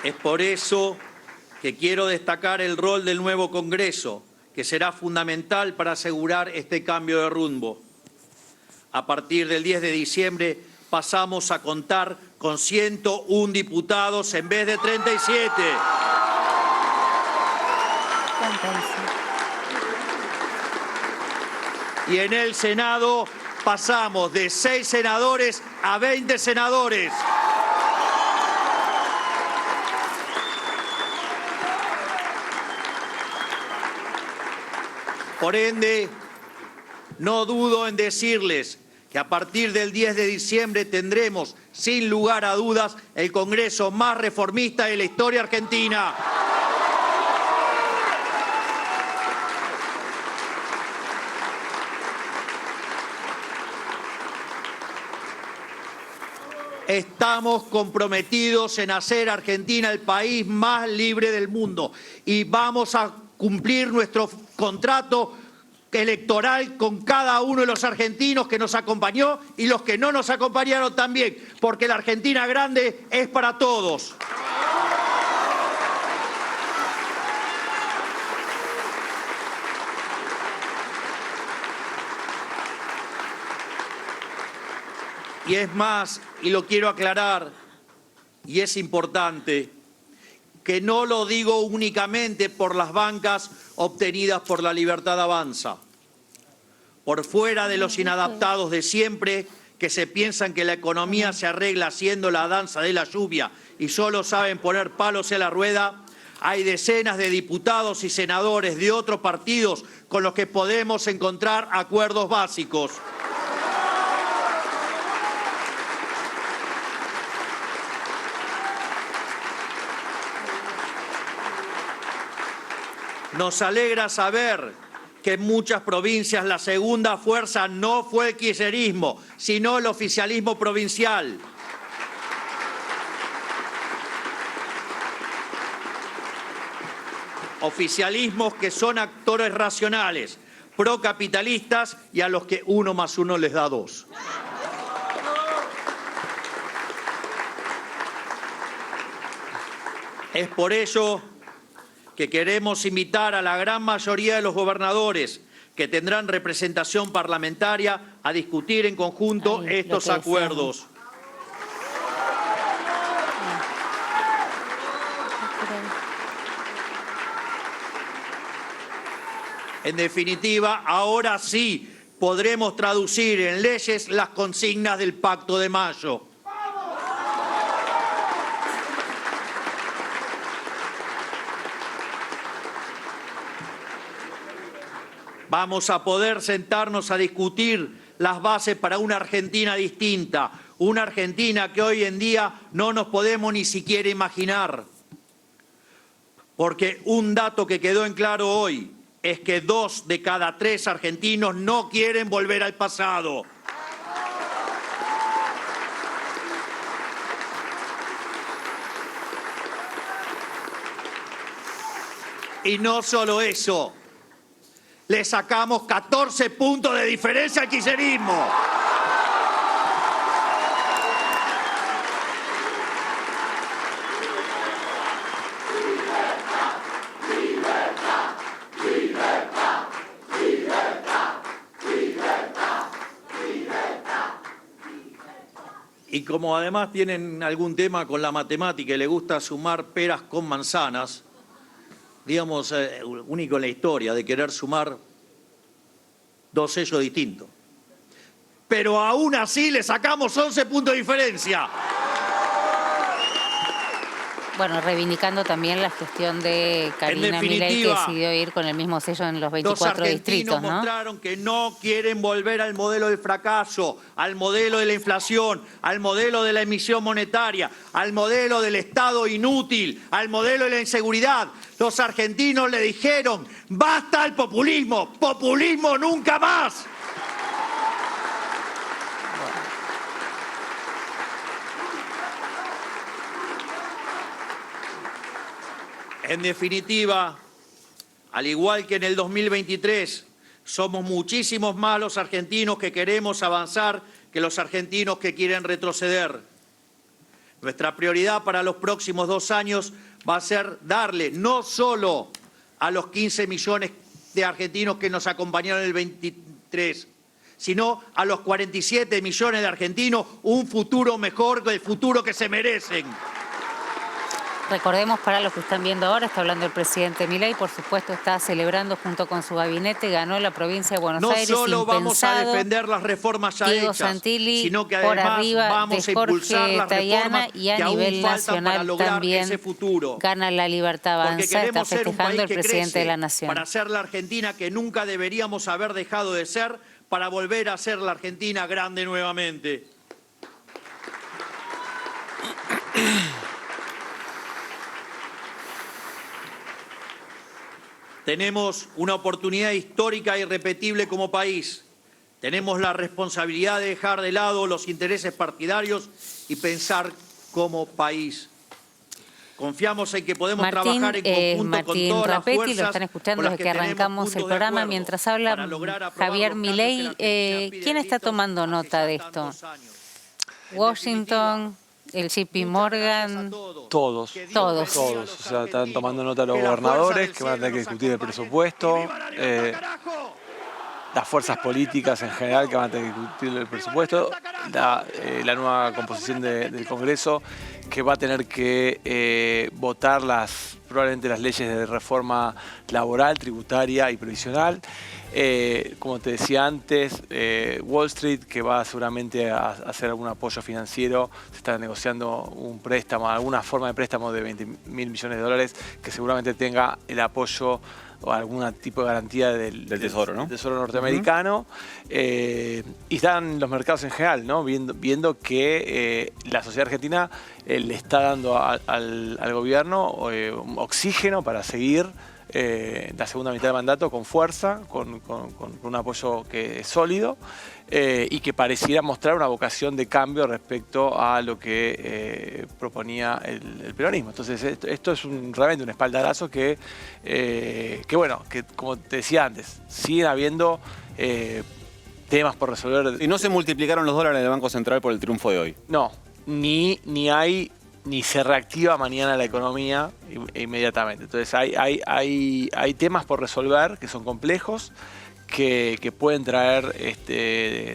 Es por eso que quiero destacar el rol del nuevo Congreso, que será fundamental para asegurar este cambio de rumbo. A partir del 10 de diciembre pasamos a contar con 101 diputados en vez de 37. Y en el Senado pasamos de 6 senadores a 20 senadores. Por ende, no dudo en decirles que a partir del 10 de diciembre tendremos, sin lugar a dudas, el Congreso más reformista de la historia argentina. Estamos comprometidos en hacer Argentina el país más libre del mundo y vamos a cumplir nuestro contrato electoral con cada uno de los argentinos que nos acompañó y los que no nos acompañaron también, porque la Argentina grande es para todos. Y es más, y lo quiero aclarar, y es importante, que no lo digo únicamente por las bancas obtenidas por La Libertad Avanza. Por fuera de los inadaptados de siempre, que se piensan que la economía se arregla haciendo la danza de la lluvia y solo saben poner palos en la rueda, hay decenas de diputados y senadores de otros partidos con los que podemos encontrar acuerdos básicos. Nos alegra saber que en muchas provincias la segunda fuerza no fue el kirchnerismo, sino el oficialismo provincial. Oficialismos que son actores racionales, procapitalistas y a los que 1 más 1 les da 2. Es por ello que queremos invitar a la gran mayoría de los gobernadores que tendrán representación parlamentaria a discutir en conjunto estos acuerdos. En definitiva, ahora sí podremos traducir en leyes las consignas del Pacto de Mayo. Vamos a poder sentarnos a discutir las bases para una Argentina distinta, una Argentina que hoy en día no nos podemos ni siquiera imaginar. Porque un dato que quedó en claro hoy es que 2 de cada 3 argentinos no quieren volver al pasado. Y no solo eso. Le sacamos 14 puntos de diferencia al kirchnerismo. Y como además tienen algún tema con la matemática y les gusta sumar peras con manzanas, digamos, único en la historia de querer sumar 2 sellos distintos. Pero aún así le sacamos 11 puntos de diferencia. Bueno, reivindicando también la gestión de Karina Milei, que decidió ir con el mismo sello en los 24 distritos, ¿no? Los argentinos mostraron que no quieren volver al modelo del fracaso, al modelo de la inflación, al modelo de la emisión monetaria, al modelo del Estado inútil, al modelo de la inseguridad. Los argentinos le dijeron, basta el populismo, populismo nunca más. En definitiva, al igual que en el 2023, somos muchísimos más los argentinos que queremos avanzar que los argentinos que quieren retroceder. Nuestra prioridad para los próximos 2 años va a ser darle no solo a los 15 millones de argentinos que nos acompañaron en el 23, sino a los 47 millones de argentinos un futuro mejor que el futuro que se merecen. Recordemos, para los que están viendo ahora, está hablando el presidente Milei, por supuesto está celebrando junto con su gabinete, ganó la provincia de Buenos Aires. No solo vamos a defender las reformas ya Diego hechas, Santilli, sino que por además arriba vamos de a impulsar las Tayana, reformas y a que nivel aún faltan para nacional lograr también ese futuro. gana La Libertad Avanza, está Queremos ser un festejando país el que presidente crece de la Nación. para ser la Argentina que nunca deberíamos haber dejado de ser, para volver a ser la Argentina grande nuevamente. Tenemos una oportunidad histórica e irrepetible como país. Tenemos la responsabilidad de dejar de lado los intereses partidarios y pensar como país. Confiamos en que podemos trabajar en conjunto con todas las fuerzas. Lo están escuchando desde que arrancamos el programa. Mientras habla Javier Milei, ¿quién está tomando nota de esto? Washington, el JP Morgan. Todos. O sea, están tomando nota los gobernadores que van a tener que discutir el presupuesto. Las fuerzas políticas en general que van a tener que discutir el presupuesto. La nueva composición del Congreso que va a tener que votar probablemente las leyes de reforma laboral, tributaria y previsional. Como te decía antes, Wall Street, que va seguramente a hacer algún apoyo financiero, se está negociando un préstamo, alguna forma de préstamo de 20.000 millones de dólares que seguramente tenga el apoyo o algún tipo de garantía del Tesoro, ¿no? Tesoro norteamericano. Y están los mercados en general, ¿no? Viendo que la sociedad argentina le está dando al gobierno oxígeno para seguir la segunda mitad del mandato con fuerza, con un apoyo que es sólido y que pareciera mostrar una vocación de cambio respecto a lo que proponía el peronismo. Entonces esto es realmente un espaldarazo que como te decía antes, siguen habiendo temas por resolver. Y no se multiplicaron los dólares del Banco Central por el triunfo de hoy. No, ni se reactiva mañana la economía inmediatamente. Entonces hay temas por resolver que son complejos, que pueden traer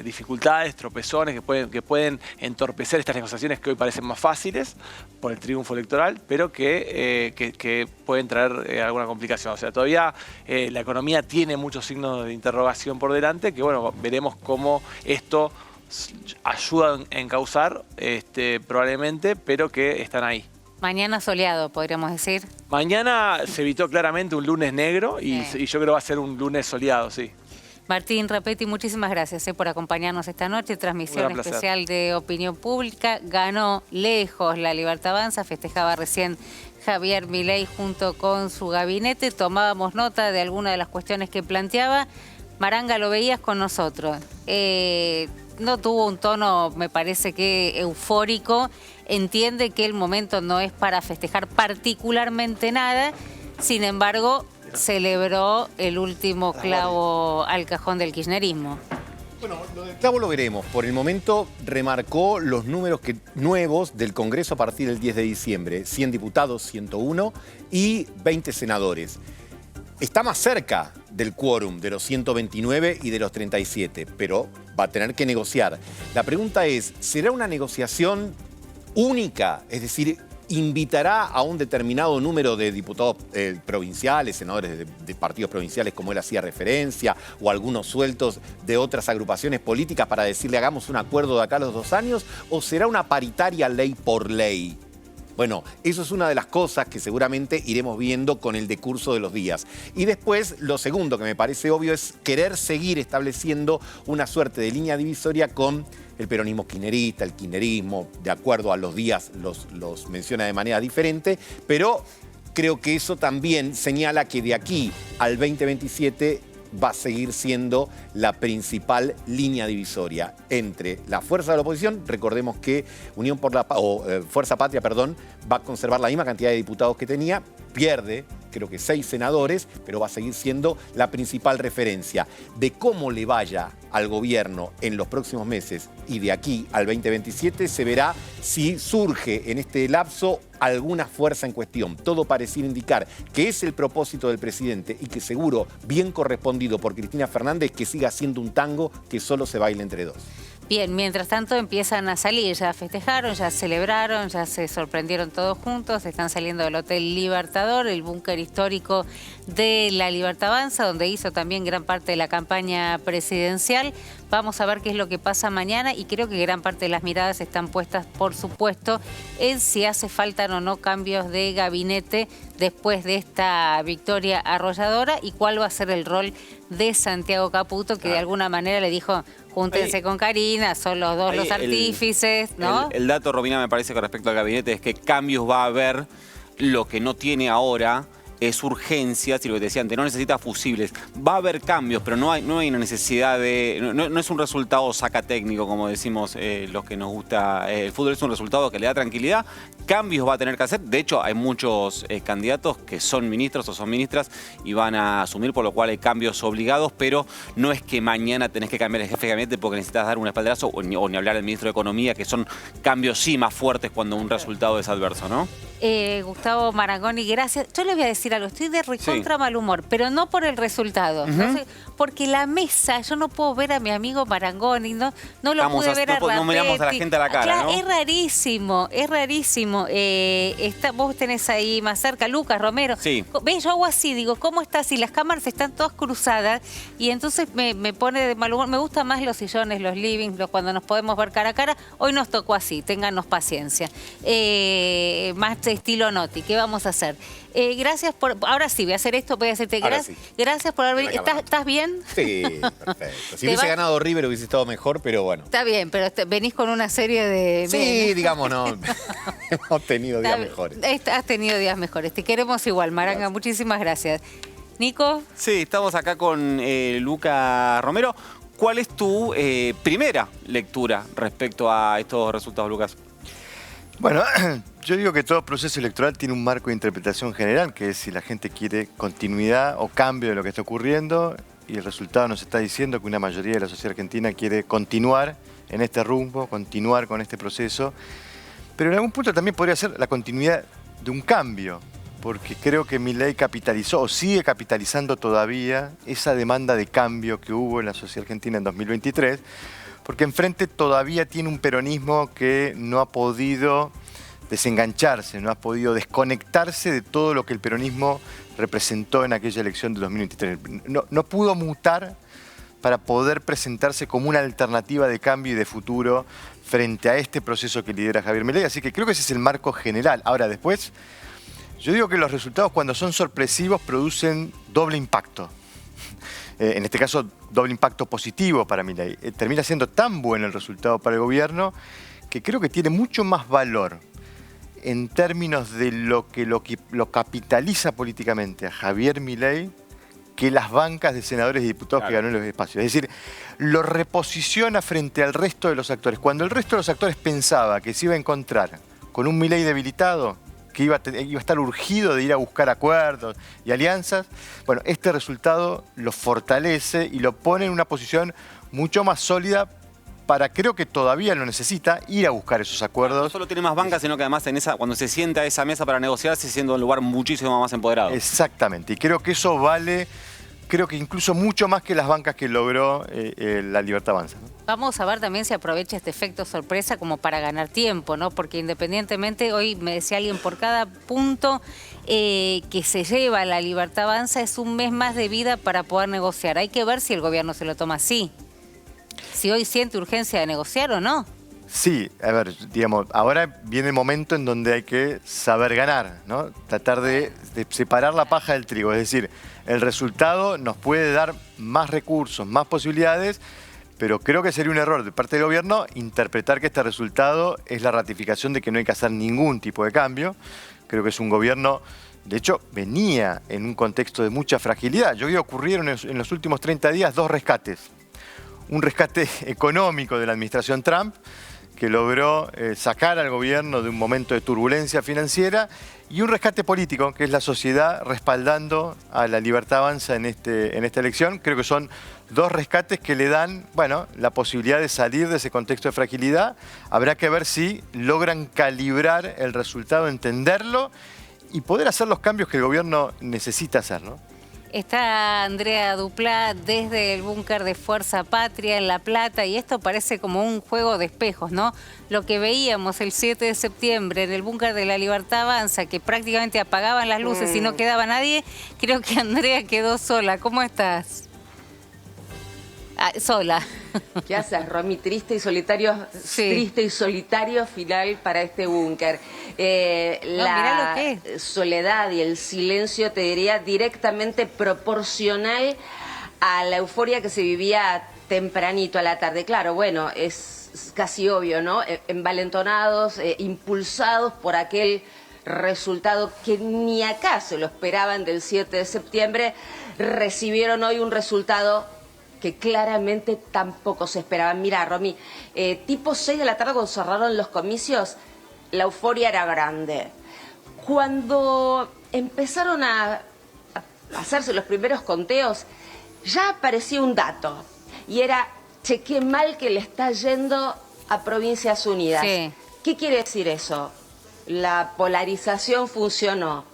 dificultades, tropezones, que pueden entorpecer estas negociaciones que hoy parecen más fáciles por el triunfo electoral, pero que pueden traer alguna complicación. O sea, todavía la economía tiene muchos signos de interrogación por delante, que bueno, veremos cómo esto ayuda a encauzar probablemente, pero que están ahí. Mañana soleado, podríamos decir. Mañana se evitó claramente un lunes negro y yo creo que va a ser un lunes soleado, sí. Martín Rapetti, muchísimas gracias por acompañarnos esta noche. Transmisión especial de Opinión Pública. Ganó lejos la Libertad Avanza, festejaba recién Javier Milei junto con su gabinete. Tomábamos nota de algunas de las cuestiones que planteaba. Maranga, lo veías con nosotros. No tuvo un tono, me parece que eufórico. Entiende que el momento no es para festejar particularmente nada. Sin embargo, celebró el último clavo al cajón del kirchnerismo. Bueno, lo del clavo lo veremos. Por el momento remarcó los números nuevos del Congreso a partir del 10 de diciembre. 100 diputados, 101 y 20 senadores. Está más cerca del quórum de los 129 y de los 37, pero va a tener que negociar. La pregunta es, ¿será una negociación única? Es decir, ¿invitará a un determinado número de diputados provinciales, senadores de partidos provinciales como él hacía referencia, o algunos sueltos de otras agrupaciones políticas para decirle hagamos un acuerdo de acá a los 2 años? ¿O será una paritaria ley por ley? Bueno, eso es una de las cosas que seguramente iremos viendo con el decurso de los días. Y después, lo segundo que me parece obvio es querer seguir estableciendo una suerte de línea divisoria con el peronismo kirchnerista, el kirchnerismo, de acuerdo a los días los menciona de manera diferente, pero creo que eso también señala que de aquí al 2027 va a seguir siendo la principal línea divisoria entre la fuerza de la oposición. Recordemos que Fuerza Patria, va a conservar la misma cantidad de diputados que tenía, pierde creo que 6 senadores, pero va a seguir siendo la principal referencia. De cómo le vaya al gobierno en los próximos meses y de aquí al 2027 se verá si surge en este lapso alguna fuerza en cuestión. Todo pareciera indicar que es el propósito del presidente y que seguro, bien correspondido por Cristina Fernández, que siga siendo un tango que solo se baila entre dos. Bien, mientras tanto empiezan a salir, ya festejaron, ya celebraron, ya se sorprendieron todos juntos, están saliendo del Hotel Libertador, el búnker histórico de la Libertad Avanza, donde hizo también gran parte de la campaña presidencial. Vamos a ver qué es lo que pasa mañana y creo que gran parte de las miradas están puestas, por supuesto, en si hace falta o no cambios de gabinete después de esta victoria arrolladora y cuál va a ser el rol de Santiago Caputo, que de alguna manera le dijo, júntense con Karina, son los dos los artífices, ¿no? El dato, Romina, me parece que respecto al gabinete es que cambios va a haber, lo que no tiene ahora es urgencias, y lo que te decía antes, no necesita fusibles. Va a haber cambios, pero no hay una necesidad de... No es un resultado saca técnico, como decimos los que nos gusta el fútbol, es un resultado que le da tranquilidad. Cambios va a tener que hacer. De hecho, hay muchos candidatos que son ministros o son ministras y van a asumir, por lo cual hay cambios obligados, pero no es que mañana tenés que cambiar el jefe de gabinete porque necesitas dar un espaldarazo o ni hablar del ministro de Economía, que son cambios sí más fuertes cuando un resultado es adverso, ¿no? Gustavo Marangoni, gracias. Yo les voy a decir algo, estoy de recontra mal humor, pero no por el resultado, ¿no? Porque la mesa, yo no puedo ver a mi amigo Marangoni, no lo pude ver a Rapetti. No miramos a la gente a la cara, claro, ¿no? Es rarísimo, es rarísimo. Vos tenés ahí más cerca, Lucas Romero. Sí. ¿Ves? Yo hago así, digo, ¿cómo estás? Y las cámaras están todas cruzadas y entonces me pone de mal humor. Me gustan más los sillones, los livings, cuando nos podemos ver cara a cara. Hoy nos tocó así, téngannos paciencia. Más estilo Noti, ¿qué vamos a hacer? Gracias por... Ahora sí, voy a hacer esto, voy a hacerte... Gracias por haber venido. ¿Estás bien? Sí, perfecto. Si hubiese ganado River hubiese estado mejor, pero bueno. Está bien, pero venís con una serie de... Sí, digamos, no. Hemos tenido días mejores. Has tenido días mejores. Te queremos igual, Maranga. Gracias. Muchísimas gracias. Nico. Sí, estamos acá con Luca Romero. ¿Cuál es tu primera lectura respecto a estos resultados, Lucas? Bueno, yo digo que todo proceso electoral tiene un marco de interpretación general, que es si la gente quiere continuidad o cambio de lo que está ocurriendo, y el resultado nos está diciendo que una mayoría de la sociedad argentina quiere continuar en este rumbo, continuar con este proceso, pero en algún punto también podría ser la continuidad de un cambio, porque creo que Milei capitalizó o sigue capitalizando todavía esa demanda de cambio que hubo en la sociedad argentina en 2023, porque enfrente todavía tiene un peronismo que no ha podido desengancharse, no ha podido desconectarse de todo lo que el peronismo representó en aquella elección de 2023. No pudo mutar para poder presentarse como una alternativa de cambio y de futuro frente a este proceso que lidera Javier Milei. Así que creo que ese es el marco general. Ahora, después, yo digo que los resultados cuando son sorpresivos producen doble impacto. En este caso, doble impacto positivo para Milei. Termina siendo tan bueno el resultado para el gobierno que creo que tiene mucho más valor en términos de lo capitaliza políticamente a Javier Milei que las bancas de senadores y diputados que ganó en los espacios. Es decir, lo reposiciona frente al resto de los actores. Cuando el resto de los actores pensaba que se iba a encontrar con un Milei debilitado, que iba a estar urgido de ir a buscar acuerdos y alianzas, bueno, este resultado lo fortalece y lo pone en una posición mucho más sólida para, creo que todavía lo necesita, ir a buscar esos acuerdos. No solo tiene más bancas, sino que además cuando se sienta a esa mesa para negociar, se siente un lugar muchísimo más empoderado. Exactamente, y creo que eso vale, creo que incluso mucho más que las bancas que logró la Libertad Avanza, ¿no? Vamos a ver también si aprovecha este efecto sorpresa como para ganar tiempo, ¿no? Porque independientemente, hoy me decía alguien, por cada punto que se lleva la Libertad Avanza es un mes más de vida para poder negociar. Hay que ver si el gobierno se lo toma así. Si hoy siente urgencia de negociar o no. Sí, a ver, digamos, ahora viene el momento en donde hay que saber ganar, ¿no? Tratar de separar la paja del trigo. Es decir, el resultado nos puede dar más recursos, más posibilidades, pero creo que sería un error de parte del gobierno interpretar que este resultado es la ratificación de que no hay que hacer ningún tipo de cambio. Creo que es un gobierno, de hecho, venía en un contexto de mucha fragilidad. Yo vi que ocurrieron en los últimos 30 días 2 rescates. Un rescate económico de la administración Trump, que logró sacar al gobierno de un momento de turbulencia financiera, y un rescate político, que es la sociedad respaldando a la Libertad Avanza en esta elección. Creo que son 2 rescates que le dan, bueno, la posibilidad de salir de ese contexto de fragilidad. Habrá que ver si logran calibrar el resultado, entenderlo y poder hacer los cambios que el gobierno necesita hacer, ¿no? Está Andrea Duplá desde el búnker de Fuerza Patria en La Plata, y esto parece como un juego de espejos, ¿no? Lo que veíamos el 7 de septiembre en el búnker de la Libertad Avanza, que prácticamente apagaban las luces y no quedaba nadie, creo que Andrea quedó sola. ¿Cómo estás? Sola. ¿Qué haces, Romy? Triste y solitario final para este búnker. La soledad y el silencio, te diría, directamente proporcional a la euforia que se vivía tempranito a la tarde. Claro, bueno, es casi obvio, ¿no? Envalentonados, impulsados por aquel resultado que ni acaso lo esperaban del 7 de septiembre, recibieron hoy un resultado que claramente tampoco se esperaban. Mira, Romy, tipo 6 de la tarde cuando cerraron los comicios, la euforia era grande. Cuando empezaron a hacerse los primeros conteos, ya aparecía un dato, y era, che, qué mal que le está yendo a Provincias Unidas. Sí. ¿Qué quiere decir eso? La polarización funcionó.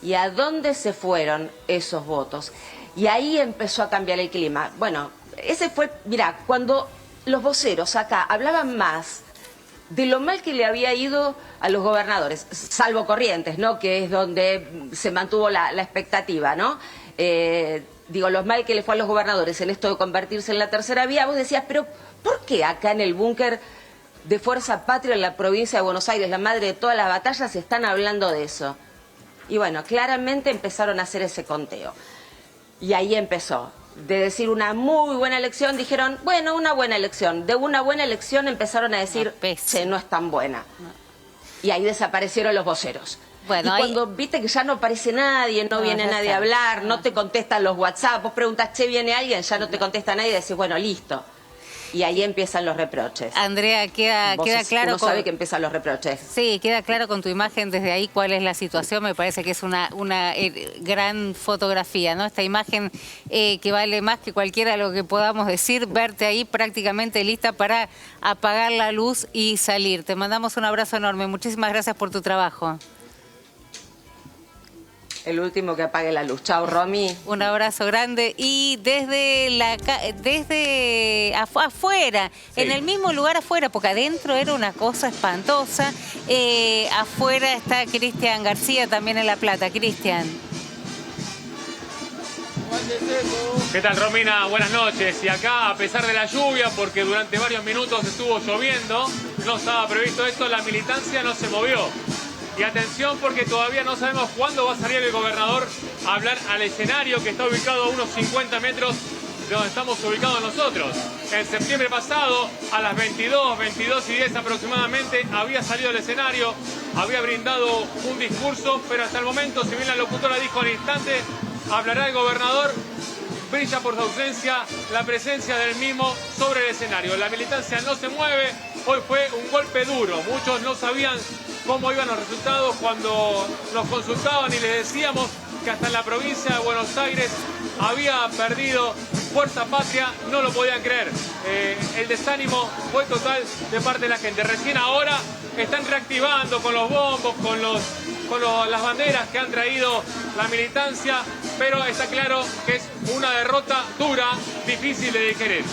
¿Y a dónde se fueron esos votos? Y ahí empezó a cambiar el clima. Bueno, ese fue, mirá, cuando los voceros acá hablaban más de lo mal que le había ido a los gobernadores, salvo Corrientes, ¿no? Que es donde se mantuvo la expectativa, ¿no? Digo, lo mal que le fue a los gobernadores en esto de convertirse en la tercera vía. Vos decías, pero ¿por qué acá en el búnker de Fuerza Patria en la provincia de Buenos Aires, la madre de todas las batallas, se están hablando de eso? Y bueno, claramente empezaron a hacer ese conteo. Y ahí empezó. De decir una muy buena elección, dijeron, bueno, una buena elección. De una buena elección empezaron a decir, che, no es tan buena. No. Y ahí desaparecieron los voceros. Bueno, y cuando viste que ya no aparece nadie, no viene nadie a hablar, no te contestan los WhatsApp, vos preguntas, che, ¿viene alguien? Ya no te contesta nadie y decís, bueno, listo. Y ahí empiezan los reproches. Andrea, queda claro. Uno sabe que empiezan los reproches. Sí, queda claro con tu imagen desde ahí cuál es la situación. Me parece que es una gran fotografía, ¿no? Esta imagen que vale más que cualquiera lo que podamos decir, verte ahí prácticamente lista para apagar la luz y salir. Te mandamos un abrazo enorme. Muchísimas gracias por tu trabajo. El último que apague la luz. Chao, Romy. Un abrazo grande. Y desde afuera, sí, en el mismo lugar afuera, porque adentro era una cosa espantosa, afuera está Cristian García, también en La Plata. Cristian. ¿Qué tal, Romina? Buenas noches. Y acá, a pesar de la lluvia, porque durante varios minutos estuvo lloviendo, no estaba previsto esto, la militancia no se movió. Y atención, porque todavía no sabemos cuándo va a salir el gobernador a hablar al escenario que está ubicado a unos 50 metros de donde estamos ubicados nosotros. En septiembre pasado, a las 22:10 aproximadamente, había salido al escenario, había brindado un discurso, pero hasta el momento, si bien la locutora dijo al instante, hablará el gobernador, brilla por su ausencia la presencia del mismo sobre el escenario. La militancia no se mueve, hoy fue un golpe duro, muchos no sabían cómo iban los resultados cuando nos consultaban y les decíamos que hasta en la provincia de Buenos Aires había perdido Fuerza Patria, no lo podían creer. El desánimo fue total de parte de la gente. Recién ahora están reactivando con los bombos, con las banderas que han traído la militancia, pero está claro que es una derrota dura, difícil de digerir.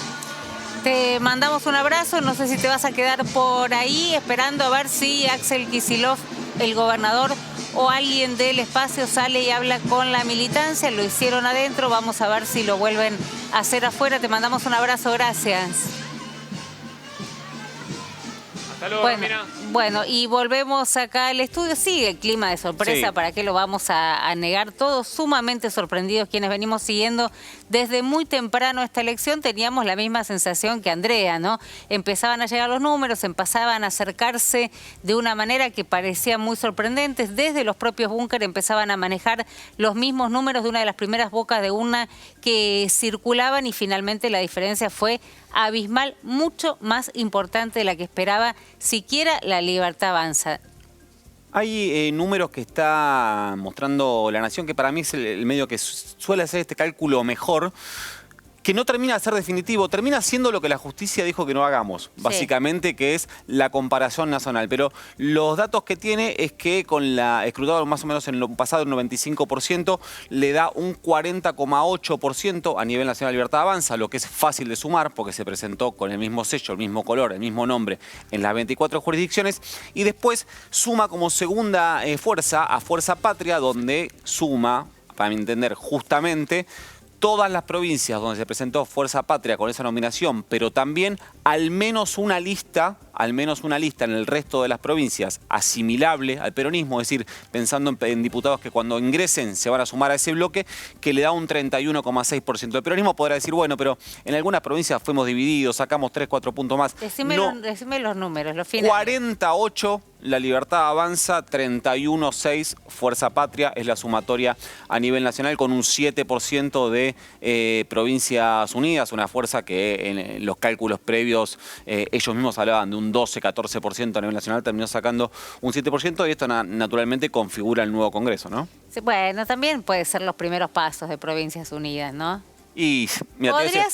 Te mandamos un abrazo, no sé si te vas a quedar por ahí esperando a ver si Axel Kicillof, el gobernador, o alguien del espacio sale y habla con la militancia. Lo hicieron adentro, vamos a ver si lo vuelven a hacer afuera. Te mandamos un abrazo, gracias. Hasta luego, bueno, y volvemos acá al estudio. Sigue el clima de sorpresa, sí. ¿Para qué lo vamos a negar? Todos sumamente sorprendidos, quienes venimos siguiendo desde muy temprano esta elección. Teníamos la misma sensación que Andrea, ¿no? Empezaban a llegar los números, empezaban a acercarse de una manera que parecía muy sorprendente. Desde los propios búnker empezaban a manejar los mismos números de una de las primeras bocas de urna que circulaban, y finalmente la diferencia fue abismal, mucho más importante de la que esperaba siquiera la Libertad Avanza. Hay números que está mostrando La Nación, que para mí es el medio que suele hacer este cálculo mejor, que no termina de ser definitivo, termina siendo lo que la justicia dijo que no hagamos, básicamente, sí, que es la comparación nacional. Pero los datos que tiene es que con la escrutado más o menos en lo pasado el 95%, le da un 40,8% a nivel nacional Libertad Avanza, lo que es fácil de sumar porque se presentó con el mismo sello, el mismo color, el mismo nombre en las 24 jurisdicciones, y después suma como segunda fuerza a Fuerza Patria, donde suma, para mi entender, justamente todas las provincias donde se presentó Fuerza Patria con esa nominación, pero también al menos una lista en el resto de las provincias asimilable al peronismo, es decir, pensando en diputados que cuando ingresen se van a sumar a ese bloque, que le da un 31,6%. El peronismo podrá decir, bueno, pero en algunas provincias fuimos divididos, sacamos 3, 4 puntos más. Decime los números, los finales. 48 La Libertad Avanza, 31,6 Fuerza Patria, es la sumatoria a nivel nacional, con un 7% de Provincias Unidas, una fuerza que en los cálculos previos ellos mismos hablaban de un 12, 14% a nivel nacional, terminó sacando un 7%, y esto naturalmente configura el nuevo Congreso, ¿no? Sí, bueno, también puede ser los primeros pasos de Provincias Unidas, ¿no? Y mira, podría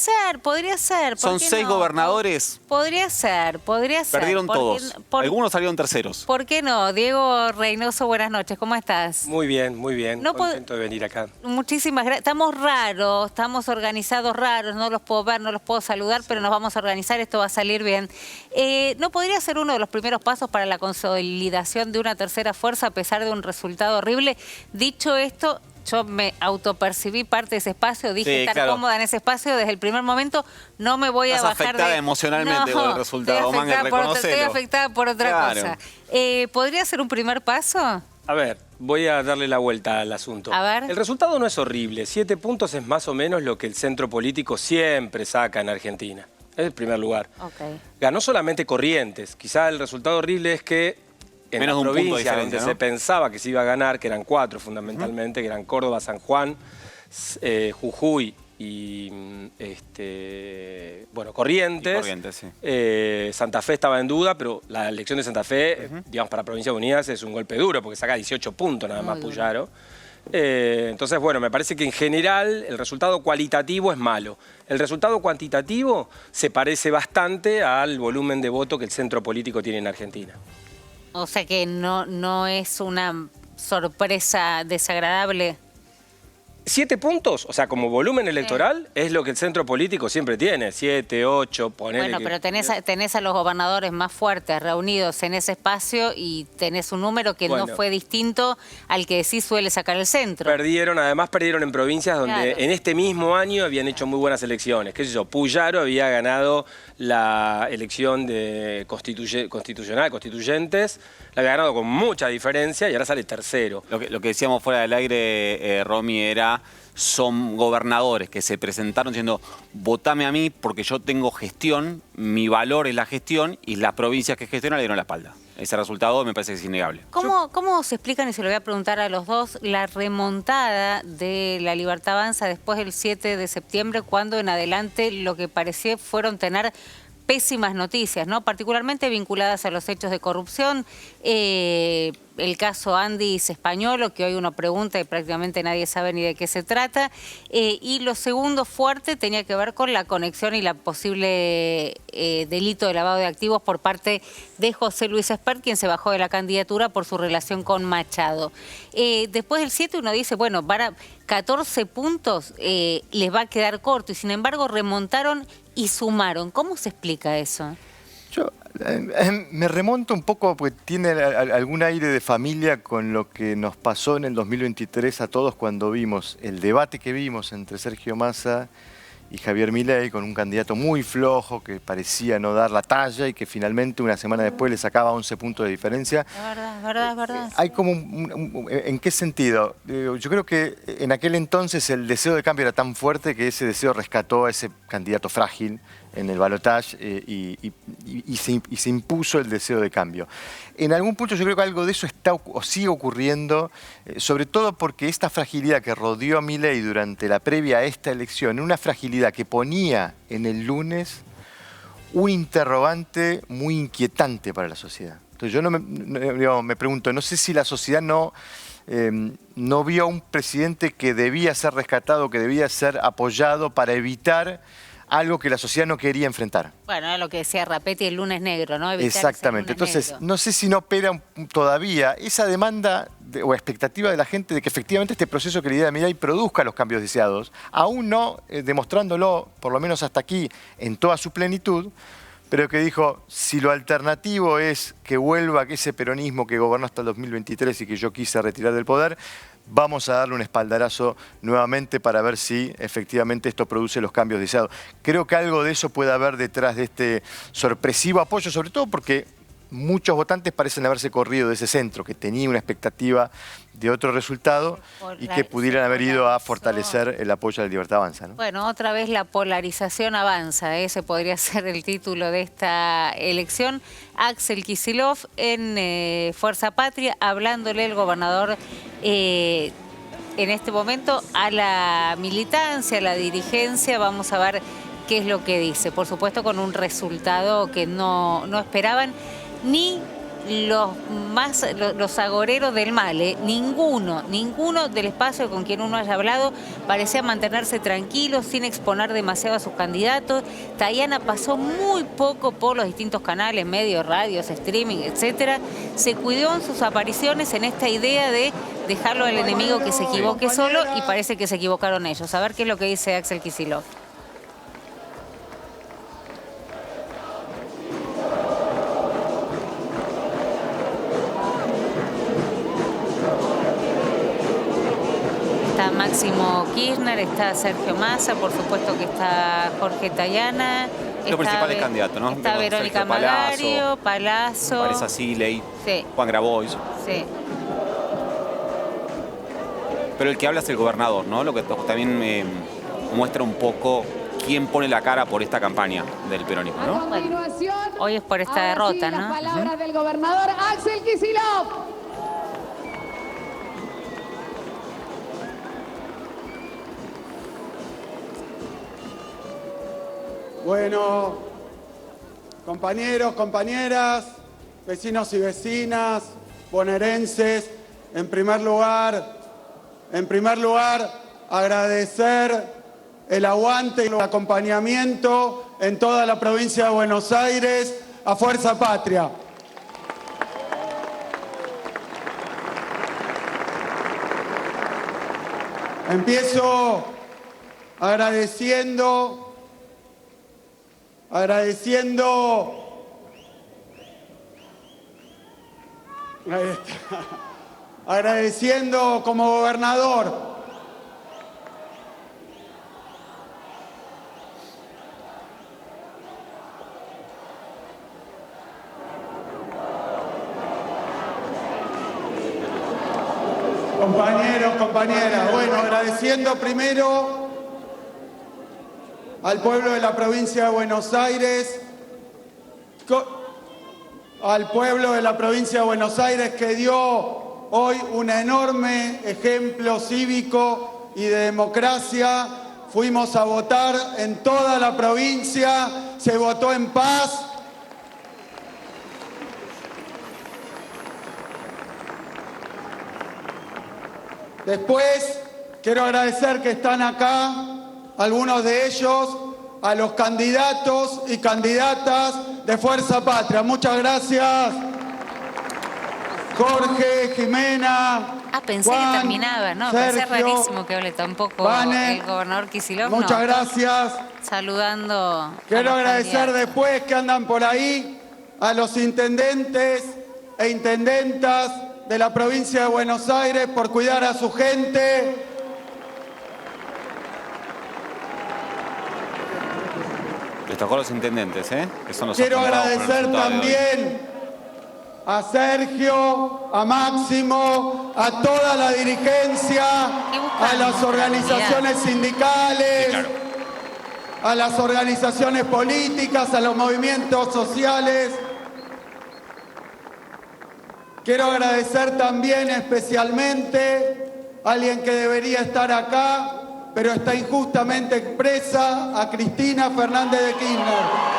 ser. Son 6 gobernadores. Podría ser. Perdieron todos. Algunos salieron terceros. ¿Por qué no? Diego Reynoso, buenas noches. ¿Cómo estás? Muy bien. Contento de venir acá. Muchísimas gracias. Estamos raros, estamos organizados raros. No los puedo ver, no los puedo saludar, pero nos vamos a organizar. Esto va a salir bien. ¿No podría ser uno de los primeros pasos para la consolidación de una tercera fuerza a pesar de un resultado horrible? Dicho esto, yo me autopercibí parte de ese espacio, dije estar cómoda en ese espacio desde el primer momento, no me voy a bajar afectada emocionalmente con el resultado, estoy afectada por otra cosa. ¿Podría ser un primer paso? A ver, voy a darle la vuelta al asunto. A ver. El resultado no es horrible, 7 puntos es más o menos lo que el centro político siempre saca en Argentina. Es el primer lugar. Ganó solamente Corrientes, quizá el resultado horrible es que en las provincias donde se pensaba que se iba a ganar, que eran 4 fundamentalmente, que eran Córdoba, San Juan, Jujuy y Corrientes. Santa Fe estaba en duda, pero la elección de Santa Fe, digamos, para Provincias Unidas es un golpe duro, porque saca 18 puntos nada más Puyaro. Entonces, bueno, me parece que en general el resultado cualitativo es malo. El resultado cuantitativo se parece bastante al volumen de voto que el centro político tiene en Argentina. O sea que no es una sorpresa desagradable. 7 puntos, o sea, como volumen electoral, es lo que el centro político siempre tiene. 7, 8, Bueno, pero tenés a los gobernadores más fuertes reunidos en ese espacio y tenés un número que no fue distinto al que sí suele sacar el centro. Además perdieron en provincias donde en este mismo año habían hecho muy buenas elecciones. ¿Qué sé yo? Puyaro había ganado la elección de constituyentes, la había ganado con mucha diferencia y ahora sale tercero. Lo que decíamos fuera del aire, Romy, era son gobernadores que se presentaron diciendo votame a mí porque yo tengo gestión, mi valor es la gestión, y las provincias que gestionan le dieron la espalda. Ese resultado me parece que es innegable. ¿Cómo se explican, y se lo voy a preguntar a los dos, la remontada de La Libertad Avanza después del 7 de septiembre, cuando en adelante lo que parecía fueron tener pésimas noticias, ¿no? Particularmente vinculadas a los hechos de corrupción, el caso Andis Españolo, que hoy uno pregunta y prácticamente nadie sabe ni de qué se trata, y lo segundo fuerte tenía que ver con la conexión y la posible delito de lavado de activos por parte de José Luis Espert, quien se bajó de la candidatura por su relación con Machado. Después del 7 uno dice, bueno, para 14 puntos les va a quedar corto, y sin embargo remontaron y sumaron. ¿Cómo se explica eso? Yo me remonto un poco, porque tiene algún aire de familia con lo que nos pasó en el 2023 a todos cuando vimos el debate que vimos entre Sergio Massa y Javier Milei, con un candidato muy flojo que parecía no dar la talla y que finalmente una semana después le sacaba 11 puntos de diferencia. Es verdad. Hay como ¿en qué sentido? Yo creo que en aquel entonces el deseo de cambio era tan fuerte que ese deseo rescató a ese candidato frágil en el balotaje y se impuso el deseo de cambio. En algún punto yo creo que algo de eso está o sigue ocurriendo, sobre todo porque esta fragilidad que rodeó a Milei durante la previa a esta elección, una fragilidad que ponía en el lunes un interrogante muy inquietante para la sociedad. Entonces yo me pregunto, no sé si la sociedad no vio a un presidente que debía ser rescatado, que debía ser apoyado para evitar algo que la sociedad no quería enfrentar. Bueno, era lo que decía Rapetti, el lunes negro, ¿no? Exactamente. Entonces, no sé si no opera todavía esa demanda o expectativa de la gente de que efectivamente este proceso que lidera Milei produzca los cambios deseados, aún no demostrándolo, por lo menos hasta aquí, en toda su plenitud, pero que dijo, si lo alternativo es que vuelva ese peronismo que gobernó hasta el 2023 y que yo quise retirar del poder, vamos a darle un espaldarazo nuevamente para ver si efectivamente esto produce los cambios deseados. Creo que algo de eso puede haber detrás de este sorpresivo apoyo, sobre todo porque muchos votantes parecen haberse corrido de ese centro, que tenía una expectativa de otro resultado y que pudieran haber ido a fortalecer el apoyo a la Libertad Avanza, ¿no? Bueno, otra vez la polarización avanza, ese podría ser el título de esta elección. Axel Kicillof en Fuerza Patria, hablándole el gobernador en este momento a la militancia, a la dirigencia. Vamos a ver qué es lo que dice. Por supuesto, con un resultado que no esperaban ni los agoreros del mal, ninguno del espacio con quien uno haya hablado parecía mantenerse tranquilo, sin exponer demasiado a sus candidatos. Tayana pasó muy poco por los distintos canales, medios, radios, streaming, etcétera. Se cuidó en sus apariciones en esta idea de dejarlo al enemigo que se equivoque solo, y parece que se equivocaron ellos. A ver qué es lo que dice Axel Kicillof. Está Máximo Kirchner, está Sergio Massa, por supuesto que está Jorge Tayana. Los principales candidatos, ¿no? Está Verónica Magario, Palazzo. Vanessa Siley, sí. Juan Grabois. Sí. Pero el que habla es el gobernador, ¿no? Lo que también muestra un poco quién pone la cara por esta campaña del peronismo, ¿no? A continuación, hoy es por esta derrota, sí, ¿no? Las palabras del gobernador Axel Kicillof. Bueno, compañeros, compañeras, vecinos y vecinas, bonaerenses, en primer lugar, agradecer el aguante y el acompañamiento en toda la provincia de Buenos Aires a Fuerza Patria. Empiezo agradeciendo como gobernador compañeros, compañeras, bueno, agradeciendo primero al pueblo de la provincia de Buenos Aires, que dio hoy un enorme ejemplo cívico y de democracia. Fuimos a votar en toda la provincia, se votó en paz. Después, quiero agradecer que están acá algunos de ellos, a los candidatos y candidatas de Fuerza Patria. Muchas gracias. Jorge, Jimena, pensé Juan, que terminaba, ¿no? Sergio, Pensé rarísimo que hable tampoco Vane, el gobernador Kicillof. muchas no, gracias. Saludando. Quiero agradecer después que andan por ahí a los intendentes e intendentas de la provincia de Buenos Aires por cuidar a su gente. Les tocó a los intendentes, ¿eh? Que son los Quiero afectados por el agradecer resultado de hoy. también a Sergio, a Máximo, a toda la dirigencia, a las organizaciones sindicales, Sí, claro. a las organizaciones políticas, a los movimientos sociales. Quiero agradecer también especialmente a alguien que debería estar acá, pero está injustamente expresa, a Cristina Fernández de Kirchner.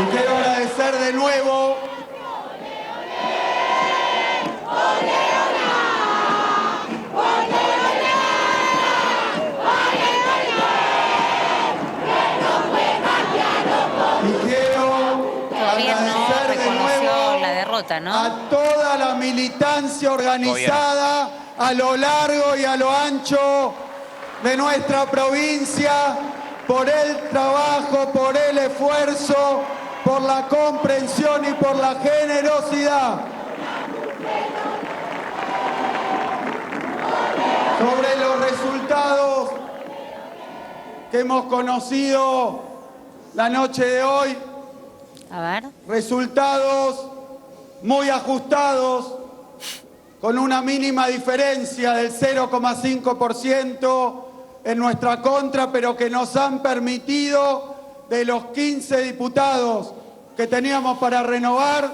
Y quiero agradecer de nuevo ¿no? a toda la militancia organizada a lo largo y a lo ancho de nuestra provincia, por el trabajo, por el esfuerzo, por la comprensión y por la generosidad. Sobre los resultados que hemos conocido la noche de hoy, resultados muy ajustados, con una mínima diferencia del 0,5% en nuestra contra, pero que nos han permitido, de los 15 diputados que teníamos para renovar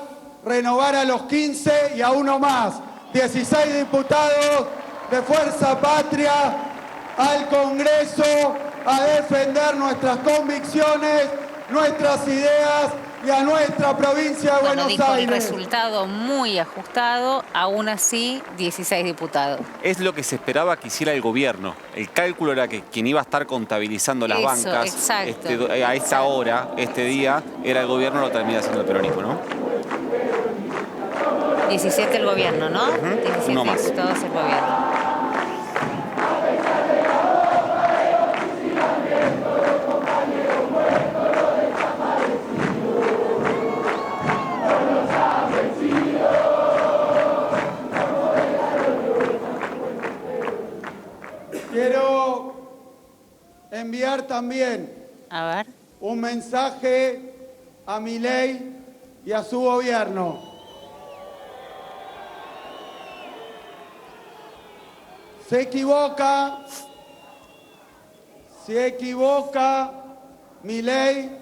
a los 15 y a uno más, 16 diputados de Fuerza Patria al Congreso a defender nuestras convicciones, nuestras ideas y a nuestra provincia de Buenos dijo Aires. El resultado muy ajustado, aún así 16 diputados. Es lo que se esperaba que hiciera el gobierno. El cálculo era que quien iba a estar contabilizando las bancas a esta hora, este día, era el gobierno, lo termina haciendo el peronismo, ¿no? 17 el gobierno, ¿no? 17 uno más. Diputados el gobierno. Quiero enviar también un mensaje a Milei y a su gobierno. Se equivoca Milei,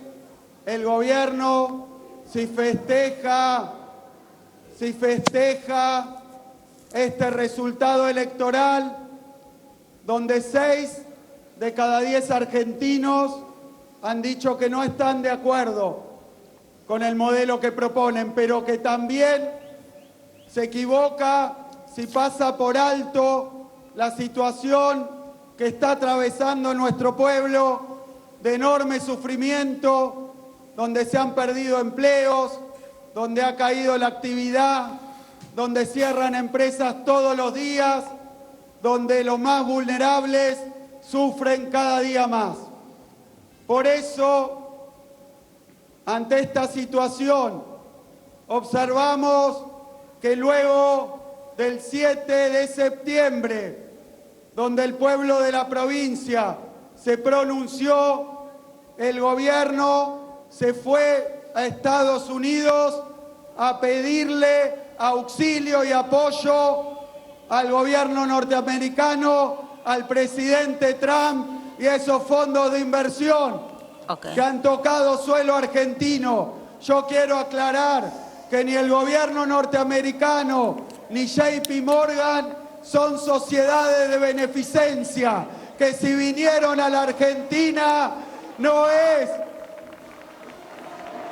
el gobierno, si festeja este resultado electoral, donde 6 de cada 10 argentinos han dicho que no están de acuerdo con el modelo que proponen, pero que también se equivoca si pasa por alto la situación que está atravesando nuestro pueblo de enorme sufrimiento, donde se han perdido empleos, donde ha caído la actividad, donde cierran empresas todos los días, donde los más vulnerables sufren cada día más. Por eso, ante esta situación, observamos que luego del 7 de septiembre, donde el pueblo de la provincia se pronunció, el gobierno se fue a Estados Unidos a pedirle auxilio y apoyo al gobierno norteamericano, al presidente Trump y esos fondos de inversión que han tocado suelo argentino. Yo quiero aclarar que ni el gobierno norteamericano ni JP Morgan son sociedades de beneficencia, que si vinieron a la Argentina no es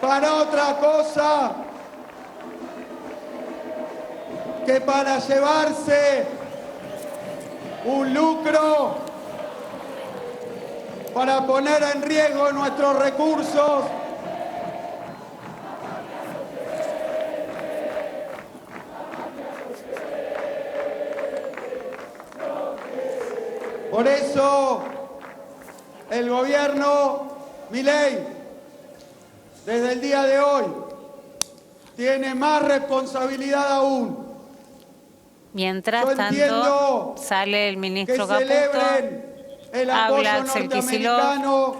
para otra cosa que para llevarse un lucro, para poner en riesgo nuestros recursos. Por eso el gobierno Milei, desde el día de hoy, tiene más responsabilidad aún. Mientras tanto, sale el ministro Caputo, habla Axel Kicillof.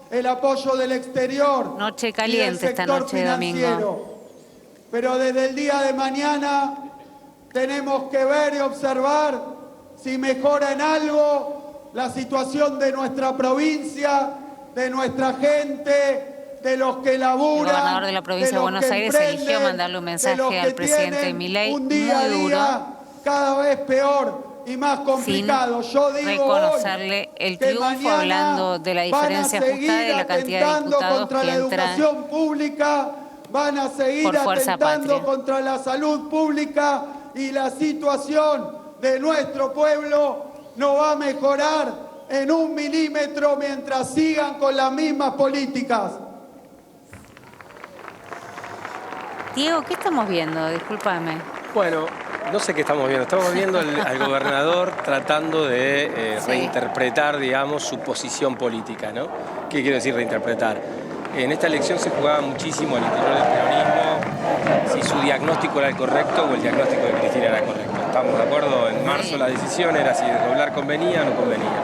El apoyo del exterior. Noche caliente esta noche de domingo. Pero desde el día de mañana tenemos que ver y observar si mejora en algo la situación de nuestra provincia, de nuestra gente, de los que laburan. El gobernador de la provincia de Buenos Aires eligió mandarle un mensaje al presidente Milei muy duro, cada vez peor y más complicado. Yo digo reconocerle el triunfo, hablando de la diferencia ajustada y la cantidad de diputados contra que la entran educación pública, van a seguir atentando contra la salud pública, y la situación de nuestro pueblo no va a mejorar en 1 milímetro mientras sigan con las mismas políticas. Diego, ¿qué estamos viendo? Discúlpame. Bueno, no sé qué estamos viendo. Estamos viendo al gobernador tratando de reinterpretar, digamos, su posición política, ¿no? ¿Qué quiero decir reinterpretar? En esta elección se jugaba muchísimo al interior del peronismo si su diagnóstico era el correcto o el diagnóstico de Cristina era correcto. Estamos de acuerdo, en marzo la decisión era si desdoblar convenía o no convenía.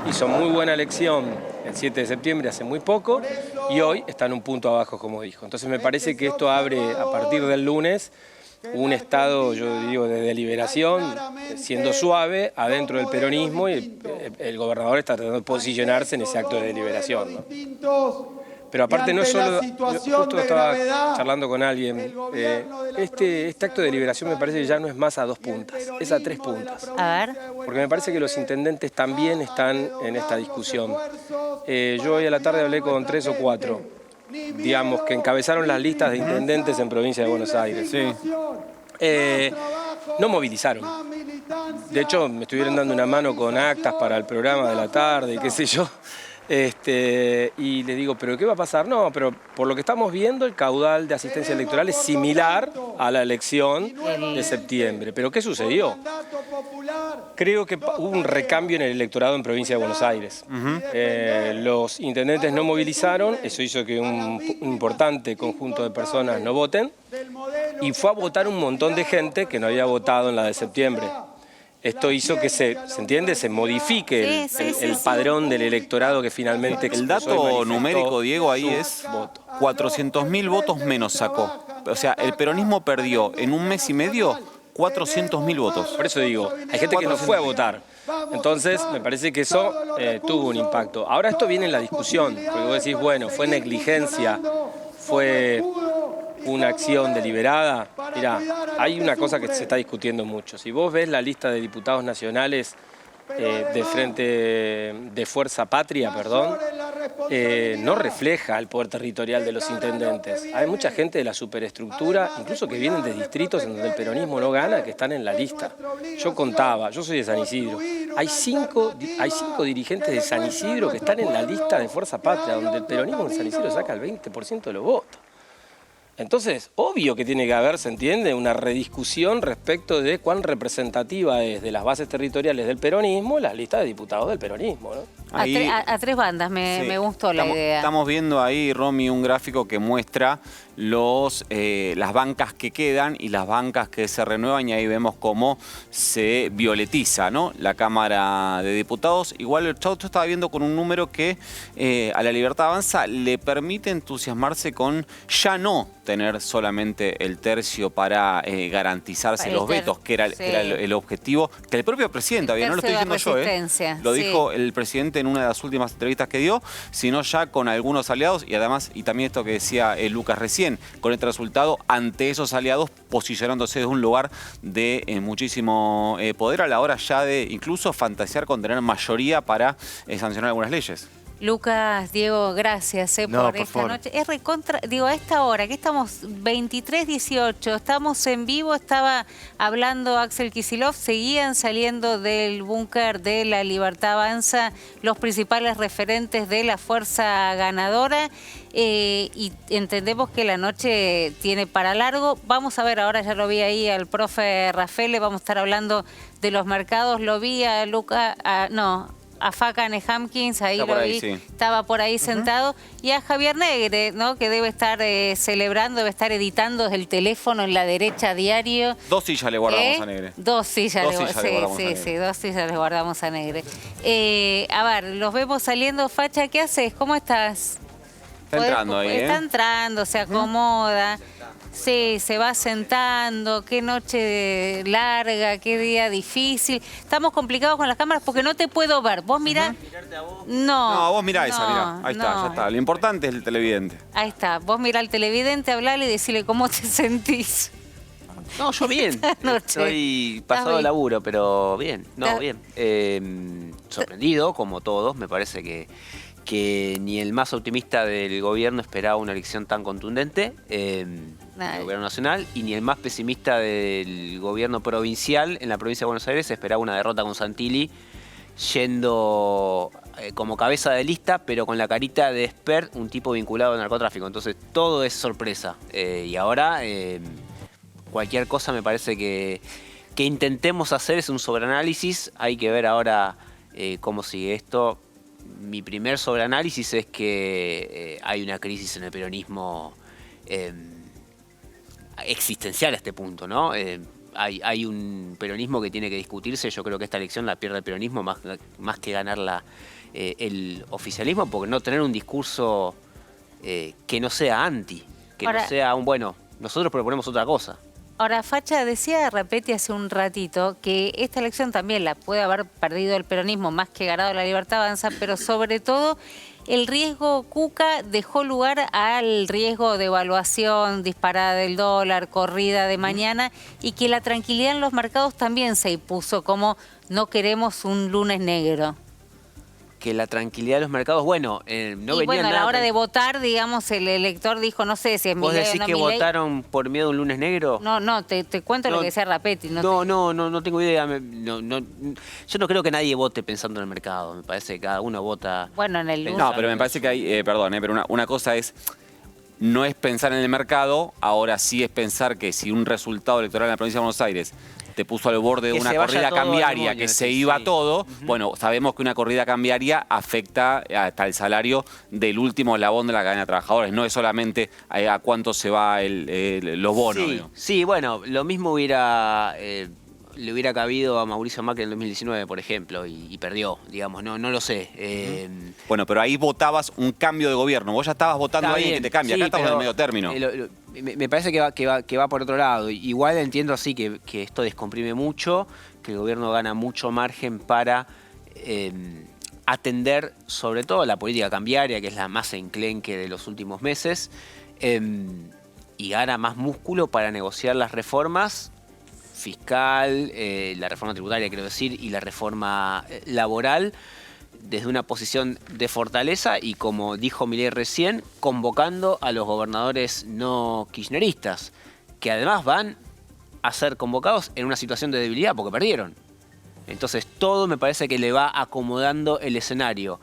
Hizo muy buena elección el 7 de septiembre, hace muy poco, y hoy está en un punto abajo, como dijo. Entonces me parece que esto abre, a partir del lunes, un estado, yo digo, de deliberación, siendo suave, adentro del peronismo, y el gobernador está tratando de posicionarse en ese acto de deliberación, ¿no? Pero aparte no solo, justo estaba charlando con alguien, este acto de deliberación me parece que ya no es más a 2 puntas, es a 3 puntas. A ver. Porque me parece que los intendentes también están en esta discusión. Yo hoy a la tarde hablé con 3 o 4, digamos, que encabezaron las listas de intendentes en provincia de Buenos Aires. Sí. No movilizaron. De hecho, me estuvieron dando una mano con actas para el programa de la tarde y qué sé yo. Y le digo, ¿pero qué va a pasar? No, pero por lo que estamos viendo, el caudal de asistencia electoral es similar a la elección de septiembre. ¿Pero qué sucedió? Creo que hubo un recambio en el electorado en provincia de Buenos Aires. Los intendentes no movilizaron, eso hizo que un importante conjunto de personas no voten, y fue a votar un montón de gente que no había votado en la de septiembre. Esto hizo que se entiende, se modifique el padrón del electorado que finalmente... El dato numérico, Diego, ahí es 400.000 votos menos sacó. O sea, el peronismo perdió en un mes y medio 400.000 votos. Por eso digo, hay gente que no fue a votar. Entonces, me parece que eso tuvo un impacto. Ahora esto viene en la discusión, porque vos decís, bueno, fue negligencia, fue una acción deliberada. Mirá, hay una cosa que se está discutiendo mucho. Si vos ves la lista de diputados nacionales de Frente de Fuerza Patria, no refleja el poder territorial de los intendentes. Hay mucha gente de la superestructura, incluso que vienen de distritos en donde el peronismo no gana, que están en la lista. Yo contaba, yo soy de San Isidro, hay cinco dirigentes de San Isidro que están en la lista de Fuerza Patria, donde el peronismo en San Isidro saca el 20% de los votos. Entonces, obvio que tiene que haber, ¿se entiende?, una rediscusión respecto de cuán representativa es de las bases territoriales del peronismo las listas de diputados del peronismo, ¿no? Ahí, a 3 bandas, me gustó la idea. Estamos viendo ahí, Romy, un gráfico que muestra las bancas que quedan y las bancas que se renuevan, y ahí vemos cómo se violetiza, ¿no?, la Cámara de Diputados. Igual yo estaba viendo con un número que a la Libertad Avanza le permite entusiasmarse con ya no tener solamente el tercio para garantizarse los vetos, que era el objetivo, que el propio presidente había, no lo estoy diciendo yo, lo dijo el presidente en una de las últimas entrevistas que dio, sino ya con algunos aliados, y además, y también esto que decía Lucas recién, con este resultado, ante esos aliados, posicionándose desde un lugar de muchísimo poder a la hora ya de incluso fantasear con tener mayoría para sancionar algunas leyes. Lucas, Diego, gracias por esta noche. Es recontra, digo, a esta hora, que estamos 23:18, estamos en vivo, estaba hablando Axel Kicillof, seguían saliendo del búnker de la Libertad Avanza los principales referentes de la fuerza ganadora, y entendemos que la noche tiene para largo. Vamos a ver, ahora ya lo vi ahí al profe Rafael, vamos a estar hablando de los mercados, lo vi a Lucas, a Faca Nehamkins, ahí lo vi, estaba por ahí sentado, y a Javier Negre, ¿no?, que debe estar celebrando, debe estar editando desde el teléfono en la derecha diario. 2 sillas le guardamos a Negre. 2 sillas le guardamos a Negre. A ver, los vemos saliendo. Facha, ¿qué haces? ¿Cómo estás? Está entrando ahí, Está entrando, se acomoda. Sí, se va sentando, qué noche larga, qué día difícil. Estamos complicados con las cámaras porque no te puedo ver. ¿Vos mirá? No, vos mirá esa, mirá. Ahí está, ya está. Lo importante es el televidente. Ahí está. Vos mirá al televidente, hablale y decirle cómo te sentís. No, yo bien. Estoy pasado de laburo, pero bien. No, bien. Sorprendido, como todos. Me parece que ni el más optimista del gobierno esperaba una elección tan contundente del gobierno nacional, y ni el más pesimista del gobierno provincial en la provincia de Buenos Aires esperaba una derrota con Santilli yendo como cabeza de lista, pero con la carita de expert, un tipo vinculado al narcotráfico. Entonces todo es sorpresa. Y ahora cualquier cosa me parece que que intentemos hacer es un sobreanálisis. Hay que ver ahora cómo sigue esto. Mi primer sobreanálisis es que hay una crisis en el peronismo existencial a este punto, ¿no? Hay un peronismo que tiene que discutirse. Yo creo que esta elección la pierde el peronismo más que ganarla el oficialismo, porque no tener un discurso que no sea anti, que no sea un, bueno, nosotros proponemos otra cosa. Ahora, Facha, decía Rapetti hace un ratito que esta elección también la puede haber perdido el peronismo más que ganado la Libertad Avanza, pero sobre todo el riesgo Cuca dejó lugar al riesgo de evaluación, disparada del dólar, corrida de mañana, y que la tranquilidad en los mercados también se impuso como no queremos un lunes negro. Que la tranquilidad de los mercados, bueno, no venía bueno, a la hora de votar, digamos, el elector dijo, no sé si es ¿Vos Milei decís o no que Milei? votaron por miedo a un lunes negro? No, te cuento lo que decía Rapetti. No tengo idea. Yo no creo que nadie vote pensando en el mercado. Me parece que cada uno vota... Bueno, en el... No, pero me parece que hay, perdón, pero una cosa es... No es pensar en el mercado, ahora sí es pensar que si un resultado electoral en la provincia de Buenos Aires te puso al borde de una corrida cambiaria que se iba todo, bueno, sabemos que una corrida cambiaria afecta hasta el salario del último eslabón de la cadena de trabajadores, no es solamente a cuánto se va los bonos. Sí, bueno, lo mismo le hubiera cabido a Mauricio Macri en el 2019, por ejemplo, y perdió, digamos, no lo sé. Bueno, pero ahí votabas un cambio de gobierno, vos ya estabas votando a alguien que te cambia, acá estamos en el medio término. Me parece que va por otro lado. Igual entiendo así que esto descomprime mucho, que el gobierno gana mucho margen para atender sobre todo la política cambiaria, que es la más enclenque de los últimos meses, y gana más músculo para negociar las reformas fiscal, la reforma tributaria, quiero decir, y la reforma laboral, desde una posición de fortaleza y, como dijo Milei recién, convocando a los gobernadores no kirchneristas, que además van a ser convocados en una situación de debilidad porque perdieron. Entonces todo me parece que le va acomodando el escenario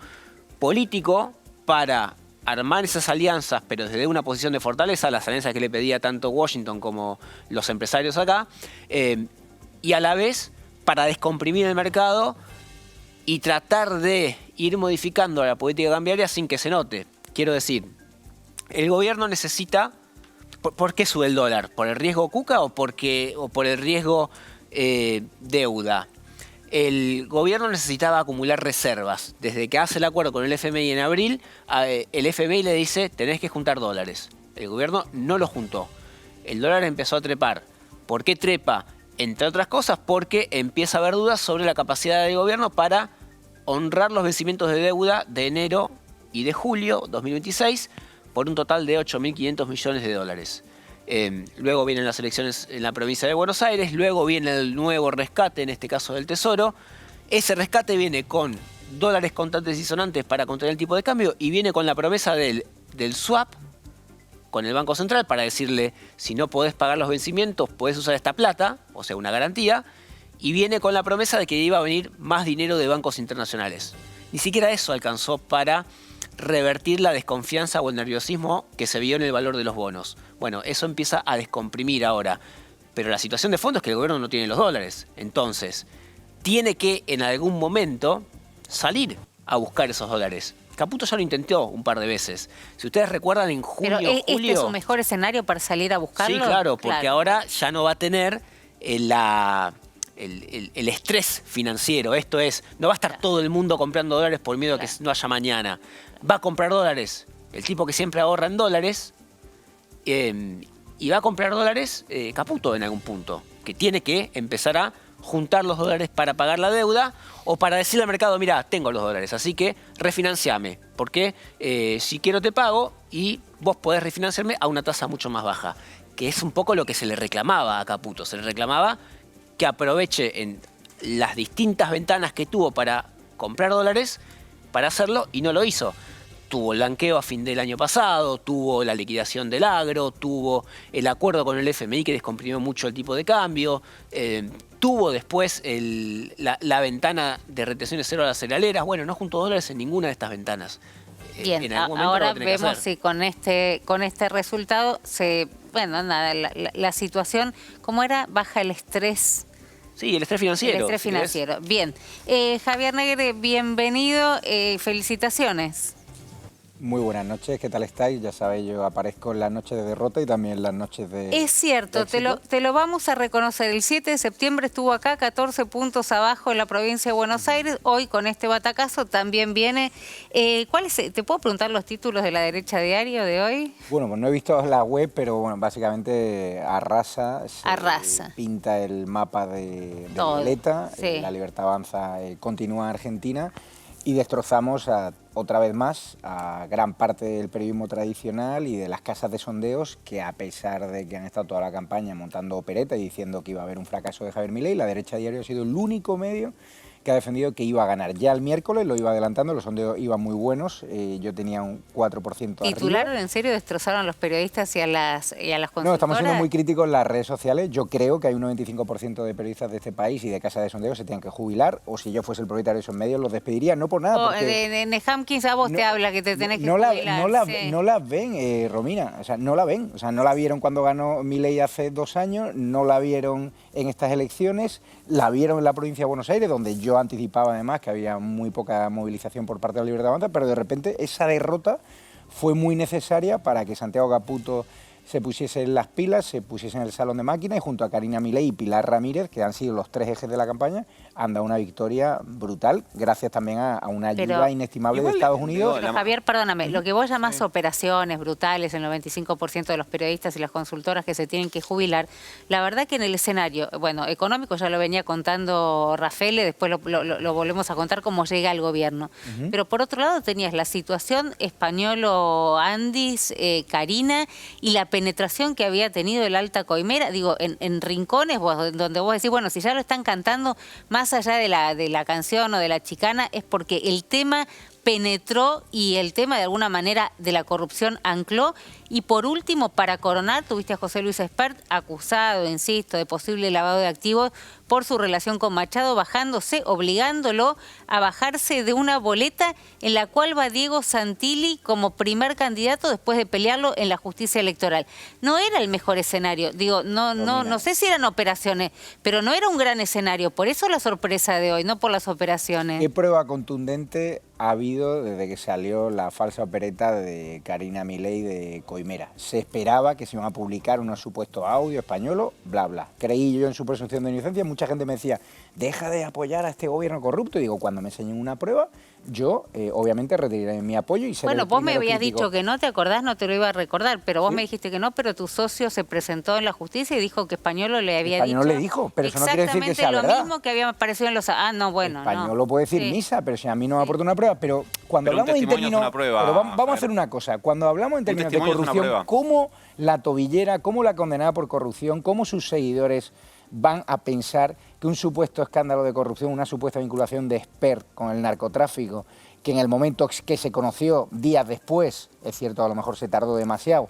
político para armar esas alianzas, pero desde una posición de fortaleza, las alianzas que le pedía tanto Washington como los empresarios acá, y a la vez para descomprimir el mercado y tratar de ir modificando la política cambiaria sin que se note. Quiero decir, el gobierno necesita... ¿Por qué sube el dólar? ¿Por el riesgo Cuca o por el riesgo deuda? El gobierno necesitaba acumular reservas. Desde que hace el acuerdo con el FMI en abril, el FMI le dice, tenés que juntar dólares. El gobierno no lo juntó. El dólar empezó a trepar. ¿Por qué trepa? Entre otras cosas, porque empieza a haber dudas sobre la capacidad del gobierno para honrar los vencimientos de deuda de enero y de julio 2026 por un total de 8.500 millones de dólares. Luego vienen las elecciones en la provincia de Buenos Aires, luego viene el nuevo rescate, en este caso del Tesoro. Ese rescate viene con dólares contantes y sonantes para contener el tipo de cambio y viene con la promesa del swap con el Banco Central para decirle, si no podés pagar los vencimientos, podés usar esta plata, o sea, una garantía, y viene con la promesa de que iba a venir más dinero de bancos internacionales. Ni siquiera eso alcanzó para revertir la desconfianza o el nerviosismo que se vio en el valor de los bonos. Bueno, eso empieza a descomprimir ahora. Pero la situación de fondo es que el gobierno no tiene los dólares. Entonces, tiene que en algún momento salir a buscar esos dólares. Caputo ya lo intentó un par de veces. Si ustedes recuerdan, en junio, ¿Pero julio... este es su mejor escenario para salir a buscarlo? Sí, claro, porque ahora ya no va a tener el estrés financiero. Esto es, no va a estar todo el mundo comprando dólares por miedo a que no haya mañana. Va a comprar dólares. El tipo que siempre ahorra en dólares y va a comprar dólares Caputo en algún punto. Que tiene que empezar a juntar los dólares para pagar la deuda o para decirle al mercado, mira, tengo los dólares, así que refinanciame. Porque si quiero te pago y vos podés refinanciarme a una tasa mucho más baja. Que es un poco lo que se le reclamaba a Caputo. Se le reclamaba que aproveche en las distintas ventanas que tuvo para comprar dólares para hacerlo y no lo hizo. Tuvo el blanqueo a fin del año pasado, tuvo la liquidación del agro, tuvo el acuerdo con el FMI que descomprimió mucho el tipo de cambio, tuvo después la ventana de retenciones cero a las cerealeras. Bueno, no juntó dólares en ninguna de estas ventanas. Bien, ahora vemos si con este resultado se... Bueno, nada, la situación, ¿cómo era? Baja el estrés Sí, el estrés financiero. El estrés financiero. Bien. Javier Negre, bienvenido. Felicitaciones. Muy buenas noches, ¿qué tal estáis? Ya sabéis, yo aparezco en las noches de derrota y también en las noches de... Es cierto, te lo vamos a reconocer. El 7 de septiembre estuvo acá, 14 puntos abajo en la provincia de Buenos Aires. Hoy con este batacazo también viene. ¿Te puedo preguntar los títulos de La Derecha Diario de hoy? Bueno, pues no he visto la web, pero bueno, básicamente arrasa. Pinta el mapa de Violeta, sí. La Libertad Avanza continúa Argentina y destrozamos otra vez más a gran parte del periodismo tradicional y de las casas de sondeos que, a pesar de que han estado toda la campaña montando opereta y diciendo que iba a haber un fracaso de Javier Milei, La Derecha Diario ha sido el único medio que ha defendido que iba a ganar. Ya el miércoles lo iba adelantando, los sondeos iban muy buenos, yo tenía un 4% arriba. ¿Titularon en serio, destrozaron a los periodistas y a las consultoras? No, estamos siendo muy críticos en las redes sociales. Yo creo que hay un 95% de periodistas de este país y de casas de sondeos se tienen que jubilar, o si yo fuese el propietario de esos medios los despediría, no por nada. Porque Hamkins a vos te habla que te tenés que jubilar. No la ven, Romina, o sea, no la ven. O sea, no la vieron cuando ganó Milei hace 2 años, no la vieron en estas elecciones, la vieron en la provincia de Buenos Aires, donde yo anticipaba además que había muy poca movilización por parte de la Libertad Avanza, pero de repente esa derrota fue muy necesaria para que Santiago Caputo se pusiese en las pilas, se pusiese en el salón de máquinas y junto a Karina Milei y Pilar Ramírez, que han sido los 3 ejes de la campaña, han dado una victoria brutal, gracias también a una ayuda inestimable de Estados Unidos. Pero Javier, perdóname, lo que vos llamás operaciones brutales, el 95% de los periodistas y las consultoras que se tienen que jubilar, la verdad que en el escenario, bueno, económico ya lo venía contando Rafael, después lo volvemos a contar cómo llega al gobierno. Pero por otro lado tenías la situación Españolo-Andis, Karina, y la penetración que había tenido el Alta Coimera, digo, en rincones donde vos decís, bueno, si ya lo están cantando, más allá de la canción o de la chicana, es porque el tema penetró y el tema de alguna manera de la corrupción ancló. Y por último, para coronar, tuviste a José Luis Espert acusado, insisto, de posible lavado de activos por su relación con Machado, obligándolo a bajarse de una boleta en la cual va Diego Santilli como primer candidato después de pelearlo en la justicia electoral. No era el mejor escenario, digo, no sé si eran operaciones, pero no era un gran escenario, por eso la sorpresa de hoy, no por las operaciones. ¿Qué prueba contundente ha habido desde que salió la falsa opereta de Karina Milei de Coimera? Se esperaba que se iban a publicar unos supuestos audios españolos, bla, bla. Creí yo en su presunción de inocencia, mucha gente me decía, deja de apoyar a este gobierno corrupto. Y digo, cuando me enseñen una prueba, yo obviamente retiraré mi apoyo y seré Bueno, vos me habías crítico. dicho que no, ¿te acordás? No te lo iba a recordar, pero vos me dijiste que no, pero tu socio se presentó en la justicia y dijo que Españolo le había dicho... Españolo le dijo, pero eso no quiere decir que sea verdad. Exactamente lo mismo que había aparecido en los... Ah, no, bueno, Españolo puede decir misa, pero si a mí no me aporta una prueba. Pero cuando hablamos en términos... vamos a hacer una cosa. Cuando hablamos en términos de corrupción, cómo la tobillera, cómo la condenada por corrupción, cómo sus seguidores van a pensar que un supuesto escándalo de corrupción, una supuesta vinculación de Espert con el narcotráfico, que en el momento que se conoció, días después, es cierto, a lo mejor se tardó demasiado,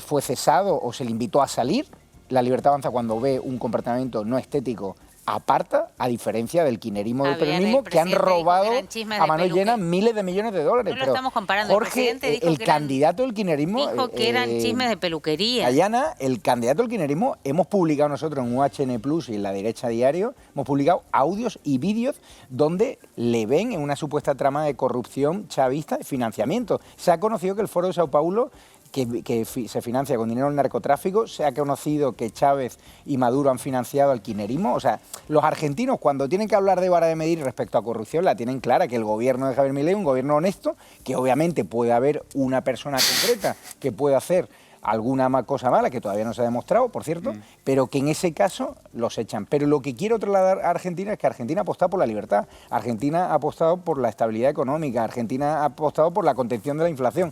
fue cesado o se le invitó a salir. La Libertad Avanza, cuando ve un comportamiento no estético, aparta, a diferencia del kirchnerismo del peronismo, que han robado a mano llena miles de millones de dólares. No lo estamos comparando. Jorge, el candidato del kirchnerismo... Dijo que eran chismes de peluquería. Ayana, el candidato del kirchnerismo, hemos publicado nosotros en UHN Plus y en La Derecha Diario, hemos publicado audios y vídeos donde le ven en una supuesta trama de corrupción chavista y financiamiento. Se ha conocido que el Foro de Sao Paulo, que se financia con dinero del narcotráfico, se ha conocido que Chávez y Maduro han financiado al kirchnerismo. O sea, los argentinos, cuando tienen que hablar de vara de medir respecto a corrupción, la tienen clara, que el gobierno de Javier Milei es un gobierno honesto, que obviamente puede haber una persona concreta que pueda hacer alguna cosa mala, que todavía no se ha demostrado, por cierto, pero que en ese caso los echan. Pero lo que quiero trasladar a Argentina es que Argentina ha apostado por la libertad, Argentina ha apostado por la estabilidad económica, Argentina ha apostado por la contención de la inflación.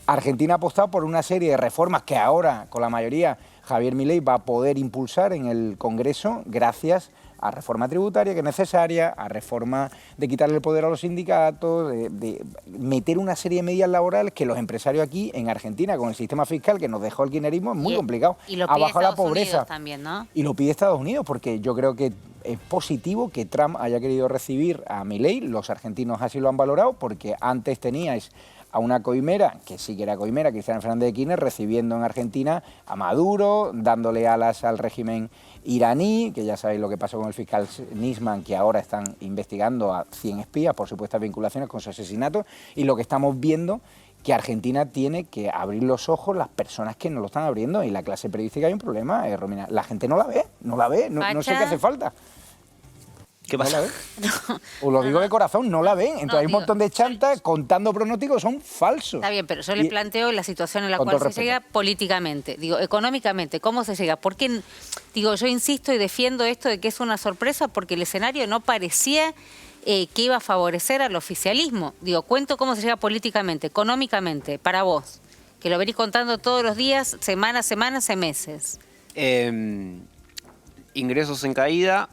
Argentina ha apostado por una serie de reformas que ahora, con la mayoría, Javier Milei va a poder impulsar en el Congreso gracias a reforma tributaria que es necesaria, a reforma de quitarle el poder a los sindicatos, de meter una serie de medidas laborales que los empresarios aquí en Argentina, con el sistema fiscal que nos dejó el kirchnerismo, es muy complicado. Y lo pide Estados Unidos también, ¿no? Y lo pide Estados Unidos, porque yo creo que es positivo que Trump haya querido recibir a Milei, los argentinos así lo han valorado, porque antes teníais a una coimera, que sí que era coimera, Cristina Fernández de Kirchner, recibiendo en Argentina a Maduro, dándole alas al régimen iraní, que ya sabéis lo que pasó con el fiscal Nisman, que ahora están investigando a 100 espías por supuestas vinculaciones con su asesinato, y lo que estamos viendo que Argentina tiene que abrir los ojos las personas que no lo están abriendo, y la clase periodística hay un problema, Romina, la gente no la ve, no sé qué hace falta. ¿Qué pasa? ¿No la ve? Os lo digo de corazón, no la ven. Entonces hay un montón de chantas contando pronósticos, son falsos. Está bien, pero yo le planteo la situación en la cual se llega políticamente, digo, económicamente, ¿cómo se llega? Porque, digo, yo insisto y defiendo esto de que es una sorpresa porque el escenario no parecía que iba a favorecer al oficialismo. Digo, cuento cómo se llega políticamente, económicamente, para vos, que lo venís contando todos los días, semana a semana, hace meses. Ingresos en caída.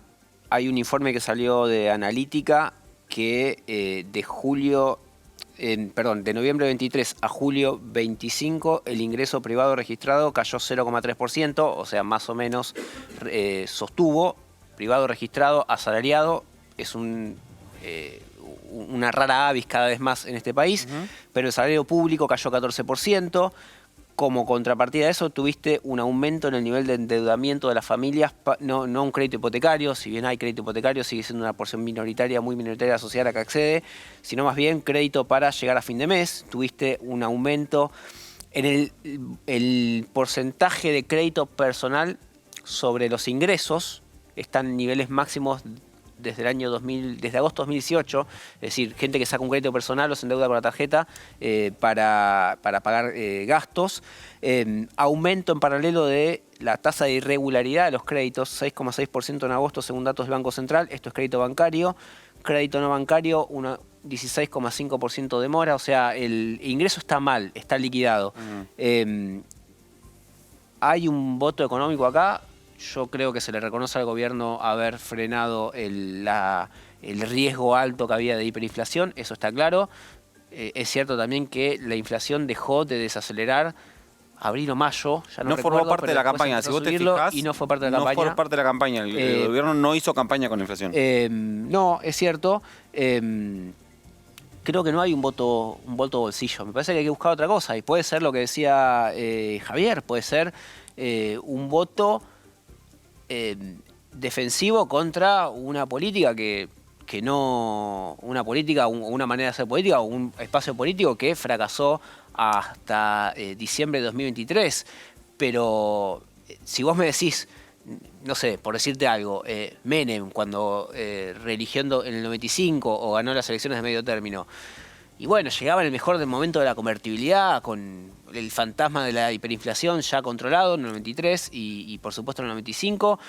Hay un informe que salió de Analítica que de noviembre 23 a julio 25 el ingreso privado registrado cayó 0,3%, o sea, más o menos sostuvo. Privado registrado, asalariado, es una rara avis cada vez más en este país, pero el salario público cayó 14%. Como contrapartida de eso, tuviste un aumento en el nivel de endeudamiento de las familias, no un crédito hipotecario, si bien hay crédito hipotecario, sigue siendo una porción minoritaria, muy minoritaria de la sociedad a la que accede, sino más bien crédito para llegar a fin de mes. Tuviste un aumento en el porcentaje de crédito personal sobre los ingresos, están en niveles máximos desde agosto de 2018, es decir, gente que saca un crédito personal o se endeuda con la tarjeta para pagar gastos. Aumento en paralelo de la tasa de irregularidad de los créditos, 6,6% en agosto según datos del Banco Central, esto es crédito bancario. Crédito no bancario, 16,5% de mora, o sea, el ingreso está mal, está liquidado. Hay un voto económico acá. Yo creo que se le reconoce al gobierno haber frenado el riesgo alto que había de hiperinflación, eso está claro. Es cierto también que la inflación dejó de desacelerar abril o mayo, ya no formó parte de la campaña, si vos te fijás, y no fue parte de la campaña. No fue parte de la campaña, el gobierno no hizo campaña con la inflación. No, es cierto. Creo que no hay un voto bolsillo, me parece que hay que buscar otra cosa, y puede ser lo que decía Javier, puede ser un voto defensivo contra una política una manera de hacer política o un espacio político que fracasó hasta diciembre de 2023. Pero si vos me decís, no sé, por decirte algo, Menem cuando reeligiendo en el 95 o ganó las elecciones de medio término, y bueno, llegaba en el mejor del momento de la convertibilidad, con el fantasma de la hiperinflación ya controlado en el 93 y por supuesto en el 95,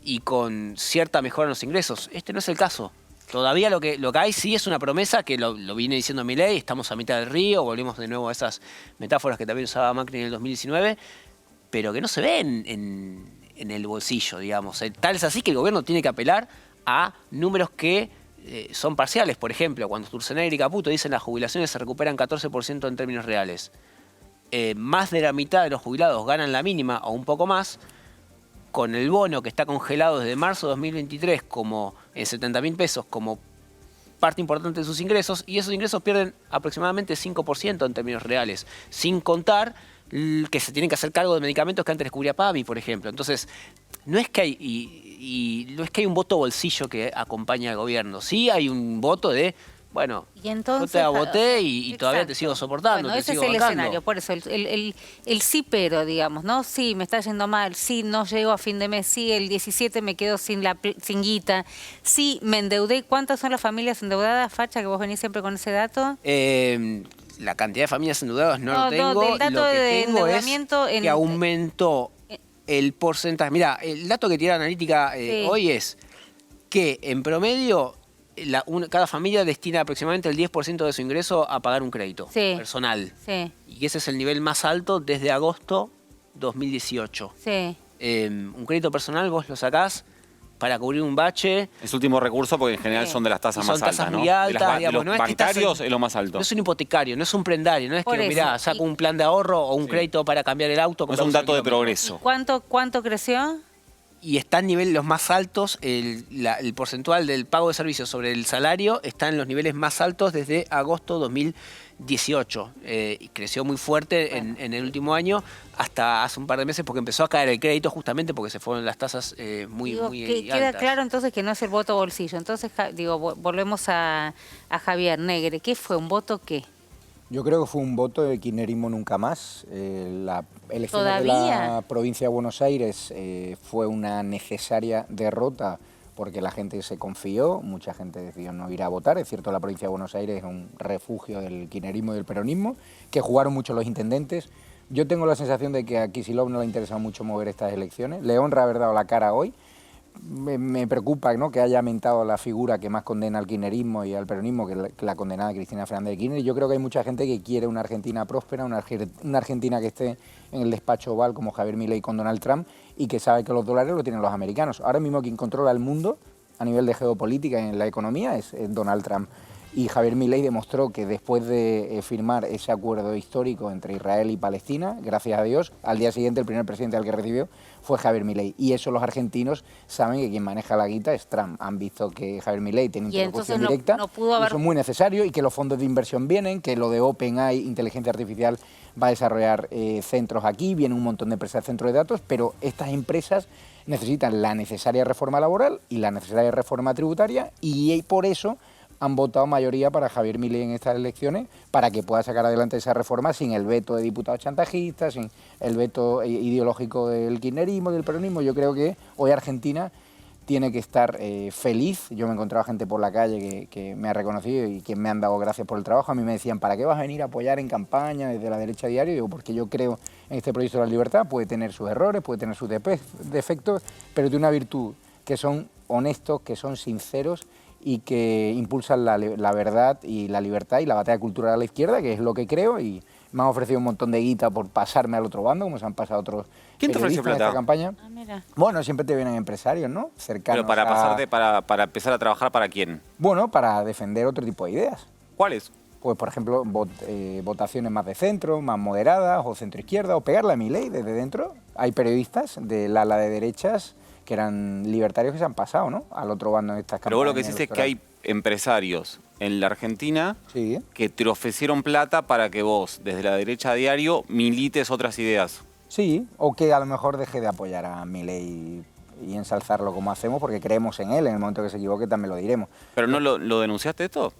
y con cierta mejora en los ingresos. Este no es el caso. Todavía lo que hay sí es una promesa que lo viene diciendo Milei, estamos a mitad del río, volvemos de nuevo a esas metáforas que también usaba Macri en el 2019, pero que no se ve en el bolsillo, digamos. Tal es así que el gobierno tiene que apelar a números que son parciales. Por ejemplo, cuando Sturzenegger y Caputo dicen las jubilaciones se recuperan 14% en términos reales. Más de la mitad de los jubilados ganan la mínima o un poco más, con el bono que está congelado desde marzo de 2023 como en 70.000 pesos como parte importante de sus ingresos, y esos ingresos pierden aproximadamente 5% en términos reales, sin contar que se tienen que hacer cargo de medicamentos que antes les cubría PAMI, por ejemplo. Entonces, no es que hay un voto bolsillo que acompaña al gobierno. Sí hay un voto de, bueno, y entonces, yo te voté y todavía te sigo soportando. Bueno, ese es el escenario, por eso, el sí pero, digamos, ¿no? Sí, me está yendo mal, sí, no llego a fin de mes, sí, el 17 me quedo sin guita, sí, me endeudé. ¿Cuántas son las familias endeudadas, Facha, que vos venís siempre con ese dato? La cantidad de familias endeudadas no lo tengo. Del dato lo que de tengo endeudamiento es que aumentó el porcentaje. Mira, el dato que tira Analítica hoy es que en promedio cada familia destina aproximadamente el 10% de su ingreso a pagar un crédito personal. Sí. Y ese es el nivel más alto desde agosto 2018. Sí. Un crédito personal vos lo sacás para cubrir un bache. Es último recurso porque en general son de las tasas más altas, tasas ¿no? muy altas, de los bancarios es lo más alto. No es un hipotecario, no es un prendario, no es que, mirá, saco un plan de ahorro o un crédito para cambiar el auto. No es un dato de progreso. ¿Cuánto creció? está en niveles los más altos, el porcentual del pago de servicios sobre el salario está en los niveles más altos desde agosto 2018. Y creció muy fuerte en el último año, hasta hace un par de meses, porque empezó a caer el crédito justamente porque se fueron las tasas muy altas. Queda claro entonces que no es el voto bolsillo. Entonces, volvemos a Javier Negre. ¿Qué fue? ¿Un voto qué? Yo creo que fue un voto de kirchnerismo nunca más. La elección de la provincia de Buenos Aires fue una necesaria derrota porque la gente se confió, mucha gente decidió no ir a votar. Es cierto, la provincia de Buenos Aires es un refugio del kirchnerismo y del peronismo, que jugaron mucho los intendentes. Yo tengo la sensación de que a Kicillof no le interesa mucho mover estas elecciones. Le honra haber dado la cara hoy. Me preocupa, ¿no?, que haya aumentado la figura que más condena al kirchnerismo y al peronismo, que la condenada Cristina Fernández de Kirchner. Yo creo que hay mucha gente que quiere una Argentina próspera, una Argentina que esté en el despacho oval como Javier Milei con Donald Trump y que sabe que los dólares lo tienen los americanos. Ahora mismo quien controla el mundo a nivel de geopolítica y en la economía es Donald Trump. Y Javier Milei demostró que después de firmar ese acuerdo histórico entre Israel y Palestina, gracias a Dios, al día siguiente el primer presidente al que recibió fue Javier Milei. Y eso los argentinos saben que quien maneja la guita es Trump. Han visto que Javier Milei tiene interlocución directa, y eso es muy necesario, y que los fondos de inversión vienen, que lo de OpenAI, inteligencia artificial, va a desarrollar centros aquí, viene un montón de empresas de centros de datos, pero estas empresas necesitan la necesaria reforma laboral y la necesaria reforma tributaria, y por eso han votado mayoría para Javier Milei en estas elecciones, para que pueda sacar adelante esa reforma sin el veto de diputados chantajistas, sin el veto ideológico del kirchnerismo, del peronismo. Yo creo que hoy Argentina tiene que estar feliz. Yo me he encontrado gente por la calle que me ha reconocido y que me han dado gracias por el trabajo. A mí me decían, ¿para qué vas a venir a apoyar en campaña desde la derecha diario? Y digo, porque yo creo en este proyecto de la libertad. Puede tener sus errores, puede tener sus defectos, pero tiene una virtud, que son honestos, que son sinceros y que impulsan la verdad y la libertad y la batalla cultural a la izquierda, que es lo que creo, y me han ofrecido un montón de guita por pasarme al otro bando, como se han pasado otros periodistas en esta campaña. Bueno, siempre te vienen empresarios, ¿no? Cercanos. Pero para empezar a trabajar, ¿para quién? Bueno, para defender otro tipo de ideas. ¿Cuáles? Pues, por ejemplo, votaciones más de centro, más moderadas, o centro-izquierda, o pegarle a Milei desde dentro. Hay periodistas del ala de derechas que eran libertarios que se han pasado, ¿no?, al otro bando en estas campañas. Pero vos lo que decís es que hay empresarios en la Argentina que te ofrecieron plata para que vos, desde la derecha a diario, milites otras ideas. Sí, o que a lo mejor deje de apoyar a Milei y ensalzarlo como hacemos, porque creemos en él. En el momento que se equivoque también lo diremos. ¿Pero no lo denunciaste esto?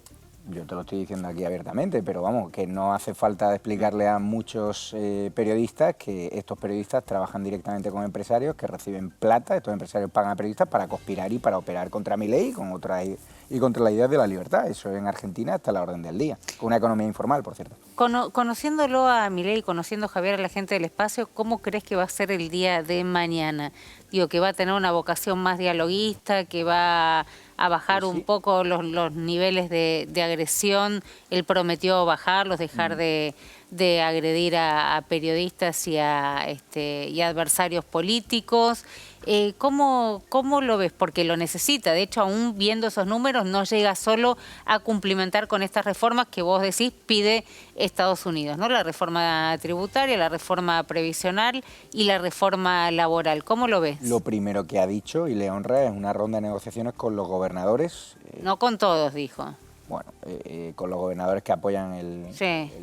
Yo te lo estoy diciendo aquí abiertamente, pero vamos, que no hace falta explicarle a muchos periodistas que estos periodistas trabajan directamente con empresarios que reciben plata. Estos empresarios pagan a periodistas para conspirar y para operar contra Milei y contra la idea de la libertad. Eso en Argentina está a la orden del día, con una economía informal, por cierto. Conociéndolo a Milei, conociendo a Javier, a la gente del espacio, ¿cómo crees que va a ser el día de mañana? Digo, que va a tener una vocación más dialoguista, que va a bajar un poco los niveles de agresión. Él prometió bajarlos, dejar de agredir a periodistas y a adversarios políticos. ¿Cómo lo ves? Porque lo necesita. De hecho, aún viendo esos números, no llega solo a cumplimentar con estas reformas que vos decís pide Estados Unidos, ¿no? La reforma tributaria, la reforma previsional y la reforma laboral. ¿Cómo lo ves? Lo primero que ha dicho, y le honra, es una ronda de negociaciones con los gobernadores. No con todos, dijo. Bueno, con los gobernadores que apoyan el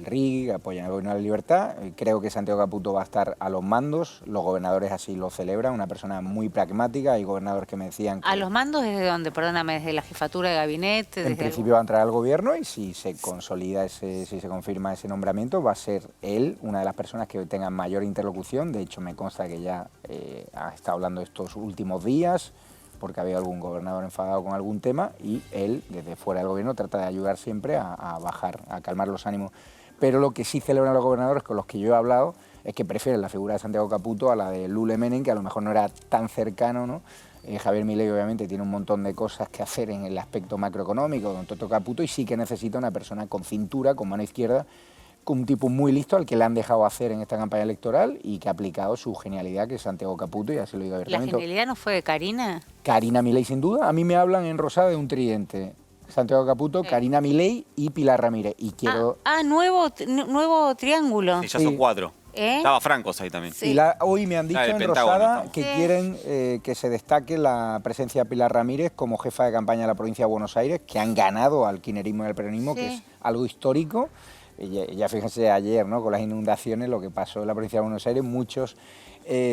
RIG, apoyan el Gobierno de la Libertad. Creo que Santiago Caputo va a estar a los mandos. Los gobernadores así lo celebran, una persona muy pragmática. Hay gobernadores que me decían que... ¿A los mandos desde dónde? Perdóname, ¿desde la jefatura de gabinete? En principio va a entrar al gobierno, y si se consolida, si se confirma ese nombramiento, va a ser él una de las personas que tenga mayor interlocución. De hecho, me consta que ya ha estado hablando estos últimos días, porque había algún gobernador enfadado con algún tema, y él, desde fuera del gobierno, trata de ayudar siempre a bajar, a calmar los ánimos. Pero lo que sí celebran los gobernadores con los que yo he hablado es que prefieren la figura de Santiago Caputo a la de Lule Menem, que a lo mejor no era tan cercano, ¿no? Javier Milei obviamente tiene un montón de cosas que hacer en el aspecto macroeconómico con Toto Caputo, y sí que necesita una persona con cintura, con mano izquierda, un tipo muy listo al que le han dejado hacer en esta campaña electoral y que ha aplicado su genialidad, que es Santiago Caputo, y así lo digo abiertamente. ¿La genialidad no fue de Karina? Karina Milei, sin duda. A mí me hablan en Rosada de un tridente: Santiago Caputo, Karina Milei y Pilar Ramírez. Y quiero... nuevo triángulo. Sí, ya son 4. Estaba Francos ahí también. Sí. Y hoy me han dicho en Rosada que quieren que se destaque la presencia de Pilar Ramírez como jefa de campaña de la provincia de Buenos Aires, que han ganado al kirchnerismo y al peronismo, que es algo histórico. Ya fíjense ayer, ¿no? Con las inundaciones, lo que pasó en la provincia de Buenos Aires, muchos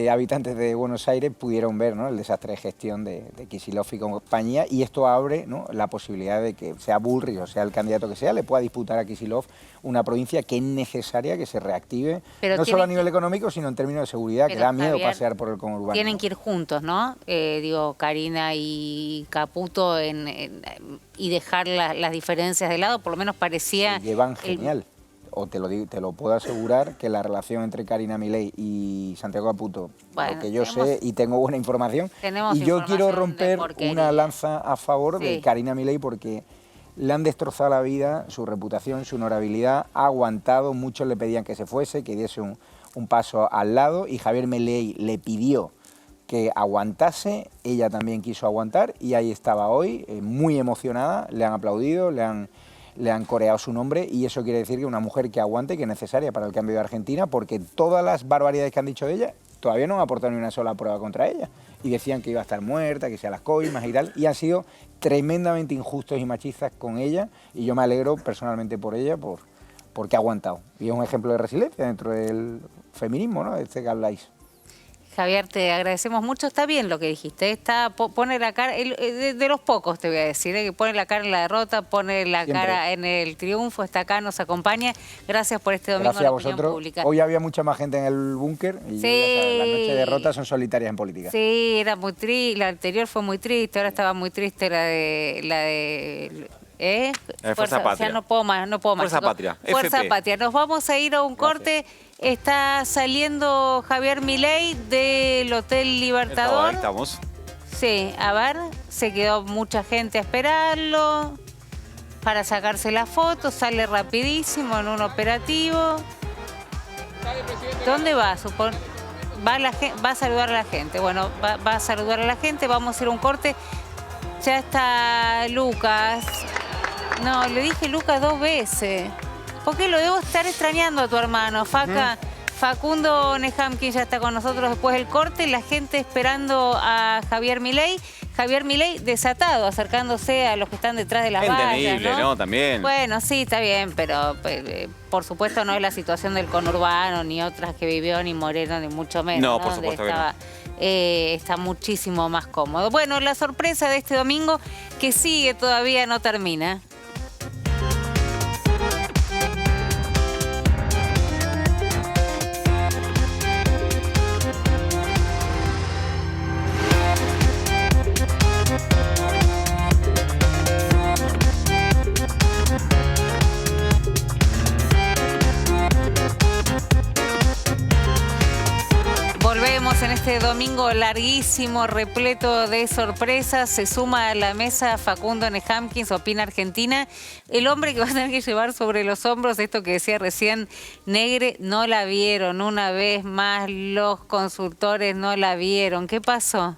habitantes de Buenos Aires pudieron ver, ¿no?, el desastre de gestión de Kicillof y compañía, y esto abre, ¿no?, la posibilidad de que sea Bullrich o sea el candidato que sea, le pueda disputar a Kicillof una provincia que es necesaria que se reactive, no solo a nivel económico, sino en términos de seguridad, que da miedo pasear por el conurbano. Tienen que ir juntos, ¿no? Digo, Karina y Caputo y dejar las diferencias de lado, por lo menos parecía... Se llevan genial. O te lo puedo asegurar que la relación entre Karina Milei y Santiago Caputo, lo que yo sé y tengo buena información, y yo quiero romper una lanza a favor de Karina Milei porque le han destrozado la vida, su reputación, su honorabilidad, ha aguantado, muchos le pedían que se fuese, que diese un paso al lado, y Javier Milei le pidió que aguantase, ella también quiso aguantar y ahí estaba hoy, muy emocionada, le han aplaudido, le han coreado su nombre, y eso quiere decir que una mujer que aguante, que es necesaria para el cambio de Argentina, porque todas las barbaridades que han dicho de ella todavía no han aportado ni una sola prueba contra ella, y decían que iba a estar muerta, que sea las coimas y tal, y han sido tremendamente injustos y machistas con ella, y yo me alegro personalmente por ella, porque ha aguantado, y es un ejemplo de resiliencia dentro del feminismo, ¿no?, que habláis. Javier, te agradecemos mucho. Está bien lo que dijiste. Pone la cara, de los pocos te voy a decir, que pone la cara en la derrota, pone la cara en el triunfo, está acá, nos acompaña. Gracias por este domingo en la Opinión Pública. Hoy había mucha más gente en el búnker y las noches de derrota son solitarias en política. Sí, era muy triste. La anterior fue muy triste, ahora estaba muy triste la de Fuerza Patria. Ya no puedo más. Fuerza Patria. Fuerza FP. Patria. Nos vamos a ir a un corte. Está saliendo Javier Milei del Hotel Libertador. Ahí estamos. Sí, a ver, se quedó mucha gente a esperarlo para sacarse la foto, sale rapidísimo en un operativo. ¿Dónde va? Va a saludar a la gente. Bueno, va a saludar a la gente, vamos a ir a un corte. Ya está Lucas. No, le dije Lucas 2 veces. ¿Por qué lo debo estar extrañando a tu hermano, Faca? Facundo Nehamkin ya está con nosotros después del corte. La gente esperando a Javier Milei. Javier Milei desatado, acercándose a los que están detrás de las vallas, entendible, ¿no? También. Bueno, sí, está bien, pero por supuesto no es la situación del conurbano, ni otras que vivió, ni Moreno, ni mucho menos. No, por supuesto que no. Está muchísimo más cómodo. Bueno, la sorpresa de este domingo que sigue todavía no termina. Volvemos en este domingo larguísimo, repleto de sorpresas. Se suma a la mesa Facundo Nehamkin, Opina Argentina, el hombre que va a tener que llevar sobre los hombros esto que decía recién Negre. No la vieron, una vez más los consultores no la vieron. ¿Qué pasó?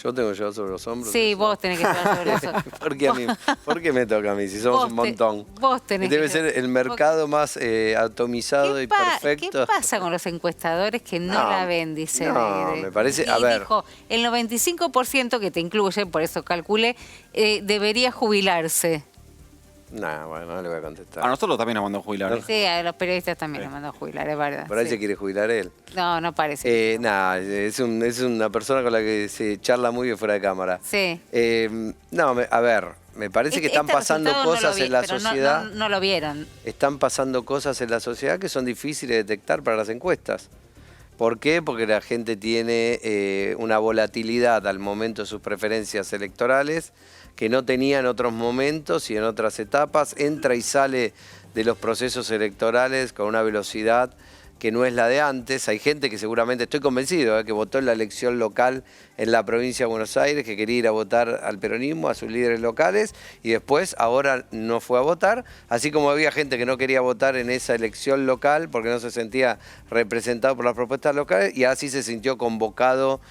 ¿Yo tengo que llevar sobre los hombros? Sí, vos tenés que llevar sobre los hombros. ¿Por qué me toca a mí? Si somos un montón. Vos tenés Debe ser el mercado más atomizado y perfecto. ¿Qué pasa con los encuestadores que no la ven? Dice Negre. Me parece, dijo, el 95% que te incluye, por eso calculé, debería jubilarse. Bueno, no le voy a contestar. A nosotros también nos mandó a jubilar. Sí, a los periodistas también nos mandó a jubilar, es verdad. ¿Por ahí se quiere jubilar él? No parece. Es una persona con la que se charla muy bien fuera de cámara. Sí. A ver, me parece que están pasando cosas en la sociedad. No lo vieron. Están pasando cosas en la sociedad que son difíciles de detectar para las encuestas. ¿Por qué? Porque la gente tiene una volatilidad al momento de sus preferencias electorales que no tenía en otros momentos y en otras etapas. Entra y sale de los procesos electorales con una velocidad que no es la de antes. Hay gente que seguramente, estoy convencido, que votó en la elección local en la provincia de Buenos Aires, que quería ir a votar al peronismo, a sus líderes locales, y después ahora no fue a votar. Así como había gente que no quería votar en esa elección local porque no se sentía representado por las propuestas locales, y así se sintió convocado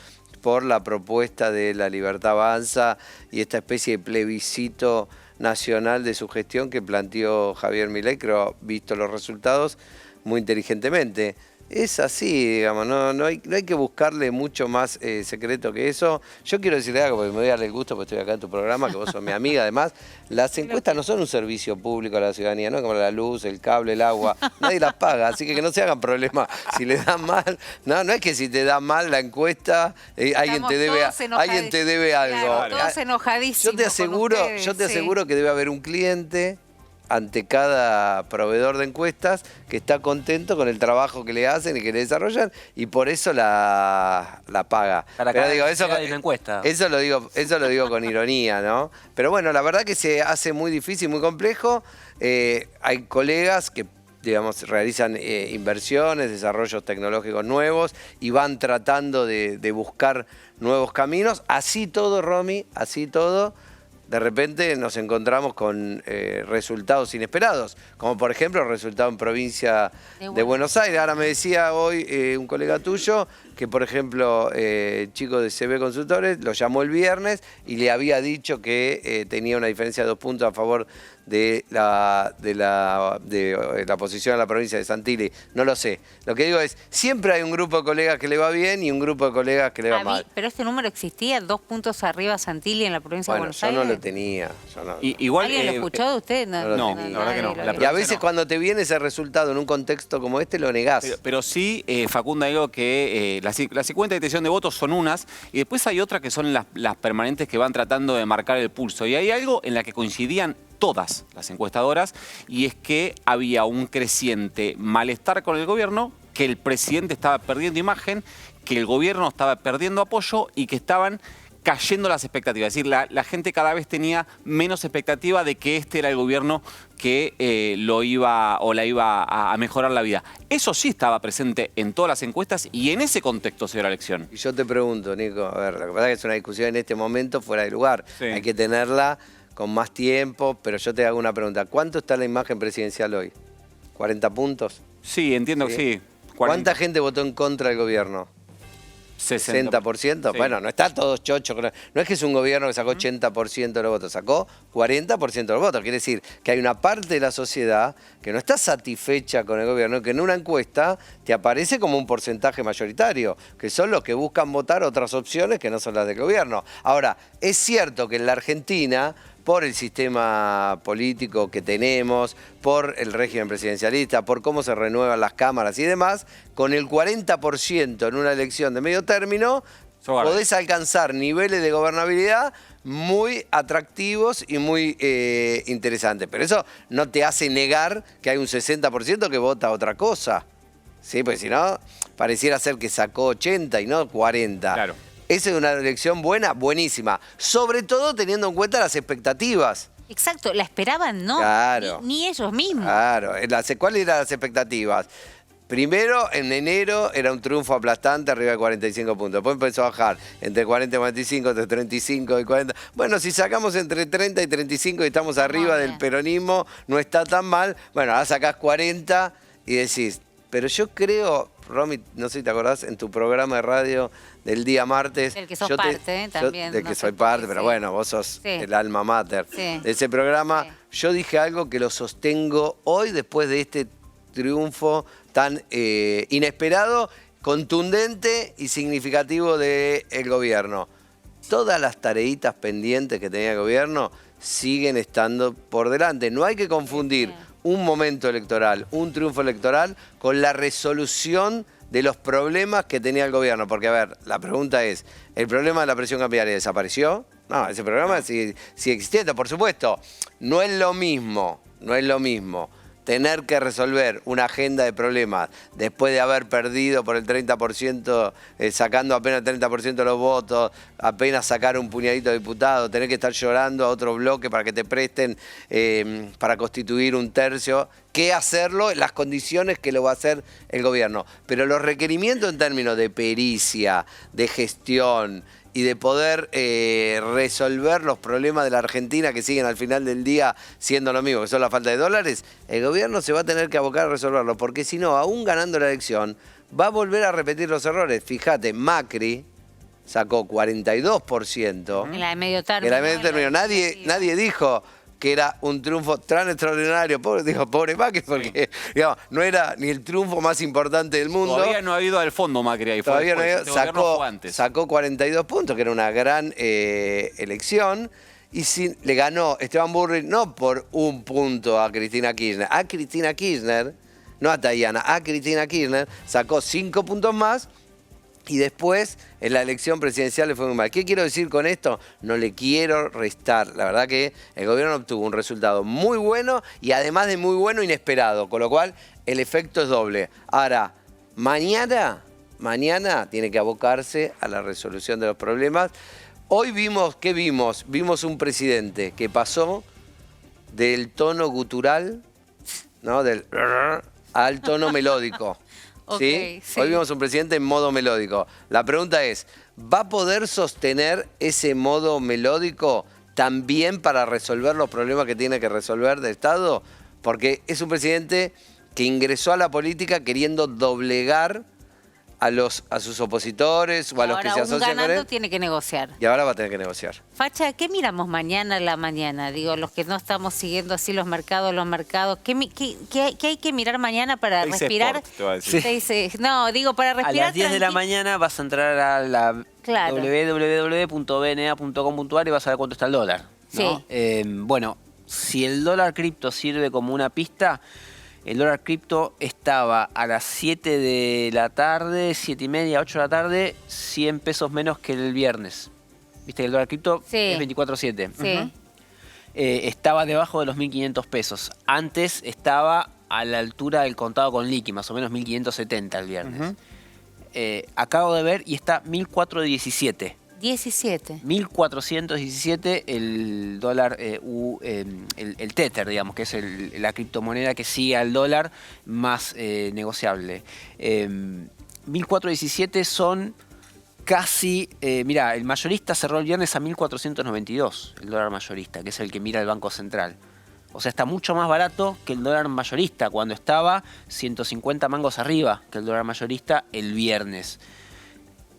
por la propuesta de La Libertad Avanza y esta especie de plebiscito nacional de su gestión que planteó Javier Milei, creo, visto los resultados, muy inteligentemente. Es así, digamos, no hay que buscarle mucho más secreto que eso. Yo quiero decirle algo, porque me voy a darle el gusto, porque estoy acá en tu programa, que vos sos mi amiga además. Las encuestas no son un servicio público a la ciudadanía, ¿no? Como la luz, el cable, el agua, nadie las paga, así que no se hagan problemas si le dan mal. No es que si te da mal la encuesta, alguien te debe algo. Claro, todos enojadísimos. Yo te aseguro que debe haber un cliente ante cada proveedor de encuestas que está contento con el trabajo que le hacen y que le desarrollan y por eso la paga. Pero digo, una encuesta. Eso lo digo con ironía, ¿no? Pero bueno, la verdad que se hace muy difícil, muy complejo. Hay colegas que, digamos, realizan inversiones, desarrollos tecnológicos nuevos y van tratando de buscar nuevos caminos. Así todo, Romy, así todo. De repente nos encontramos con resultados inesperados, como por ejemplo el resultado en provincia de Buenos Aires. Ahora me decía hoy un colega tuyo que, por ejemplo, chico de CB Consultores lo llamó el viernes y le había dicho que tenía una diferencia de 2 puntos a favor de la posición de la provincia de Santilli. No lo sé. Lo que digo es, siempre hay un grupo de colegas que le va bien y un grupo de colegas que le va mal. Pero este número existía, 2 puntos arriba Santilli en la provincia de Buenos Aires. Yo no lo tenía. ¿Alguien lo escuchó de usted? No, la verdad que no. Y a veces cuando te viene ese resultado en un contexto como este, lo negás. Pero sí, Facundo, digo que las 50 de intención de votos son unas y después hay otras que son las permanentes que van tratando de marcar el pulso. Y hay algo en la que coincidían todas las encuestadoras y es que había un creciente malestar con el gobierno, que el presidente estaba perdiendo imagen, que el gobierno estaba perdiendo apoyo y que estaban cayendo las expectativas. Es decir, la gente cada vez tenía menos expectativa de que este era el gobierno que lo iba o la iba a mejorar la vida. Eso sí estaba presente en todas las encuestas y en ese contexto se dio la elección. Y yo te pregunto, Nico, a ver, lo que pasa es que es una discusión en este momento fuera de lugar. Sí. Hay que tenerla con más tiempo, pero yo te hago una pregunta. ¿Cuánto está la imagen presidencial hoy? ¿40 puntos? Sí, entiendo que sí. 40. ¿Cuánta gente votó en contra del gobierno? 60%. Sí. Bueno, no está todo chocho. No es que es un gobierno que sacó 80% de los votos, sacó 40% de los votos. Quiere decir que hay una parte de la sociedad que no está satisfecha con el gobierno, que en una encuesta te aparece como un porcentaje mayoritario, que son los que buscan votar otras opciones que no son las del gobierno. Ahora, es cierto que en la Argentina, por el sistema político que tenemos, por el régimen presidencialista, por cómo se renuevan las cámaras y demás, con el 40% en una elección de medio término, podés alcanzar niveles de gobernabilidad muy atractivos y muy interesantes. Pero eso no te hace negar que hay un 60% que vota otra cosa. Sí, porque si no, pareciera ser que sacó 80 y no 40. Claro. Esa es una elección buena, buenísima. Sobre todo teniendo en cuenta las expectativas. Exacto, la esperaban, ¿no? Claro. Ni ellos mismos. Claro. ¿Cuáles eran las expectativas? Primero, en enero, era un triunfo aplastante arriba de 45 puntos. Después empezó a bajar entre 40 y 45, entre 35 y 40. Bueno, si sacamos entre 30 y 35 y estamos arriba del peronismo, no está tan mal. Bueno, ahora sacás 40 y decís, pero yo creo, Romy, no sé si te acordás, en tu programa de radio del día martes. Del que sos parte también. Del que soy parte, pero bueno, vos sos el alma mater de ese programa. Yo dije algo que lo sostengo hoy después de este triunfo tan inesperado, contundente y significativo del gobierno. Todas las tareitas pendientes que tenía el gobierno siguen estando por delante. No hay que confundir un momento electoral, un triunfo electoral, con la resolución de los problemas que tenía el gobierno. Porque, a ver, la pregunta es, ¿el problema de la presión cambiaria desapareció? No, ese problema sigue existiendo, por supuesto. No es lo mismo tener que resolver una agenda de problemas después de haber perdido por el 30%, sacando apenas el 30% de los votos, apenas sacar un puñadito de diputados, tener que estar llorando a otro bloque para que te presten para constituir un tercio, que hacerlo en las condiciones que lo va a hacer el gobierno. Pero los requerimientos en términos de pericia, de gestión y de poder resolver los problemas de la Argentina que siguen al final del día siendo lo mismo, que son la falta de dólares, el gobierno se va a tener que abocar a resolverlo, porque si no, aún ganando la elección, va a volver a repetir los errores. Fíjate, Macri sacó 42%. En la de medio término. En la de medio término. Nadie dijo que era un triunfo tan extraordinario. Pobre Macri, porque digamos, no era ni el triunfo más importante del mundo. Todavía no ha ido al fondo Macri ahí. Todavía no ha ido, sacó 42 puntos, que era una gran elección. Y le ganó Esteban Bullrich no por un punto a Cristina Kirchner, no a Tayana, a Cristina Kirchner, sacó 5 puntos más. Y después, en la elección presidencial le fue muy mal. ¿Qué quiero decir con esto? No le quiero restar. La verdad que el gobierno obtuvo un resultado muy bueno y además de muy bueno, inesperado. Con lo cual, el efecto es doble. Ahora, mañana tiene que abocarse a la resolución de los problemas. Hoy ¿qué vimos? Vimos un presidente que pasó del tono gutural, ¿no? Al tono melódico. ¿Sí? Sí. Hoy vimos un presidente en modo melódico. La pregunta es, ¿va a poder sostener ese modo melódico también para resolver los problemas que tiene que resolver de Estado? Porque es un presidente que ingresó a la política queriendo doblegar a sus opositores o a los que se asocian con él. Tiene que negociar. Y ahora va a tener que negociar. Facha, ¿qué miramos mañana a la mañana? Digo, los que no estamos siguiendo así los mercados, ¿qué hay que mirar mañana para respirar? Sport, te va a decir. Sí. No, digo, para respirar. A las 10 de la mañana vas a entrar a la www.bna.com.ar y vas a ver cuánto está el dólar, ¿no? Sí. Bueno, si el dólar cripto sirve como una pista, el dólar cripto estaba a las 7 de la tarde, 7 y media, 8 de la tarde, 100 pesos menos que el viernes. Viste que el dólar cripto es 24/7. Sí. Estaba debajo de los 1.500 pesos. Antes estaba a la altura del contado con liqui, más o menos 1.570 el viernes. Acabo de ver y está 1.417. 1.417 el dólar, el Tether, digamos, que es la criptomoneda que sigue al dólar más negociable. 1.417 son casi, mira, el mayorista cerró el viernes a 1.492, el dólar mayorista, que es el que mira el Banco Central. O sea, está mucho más barato que el dólar mayorista, cuando estaba 150 mangos arriba que el dólar mayorista el viernes.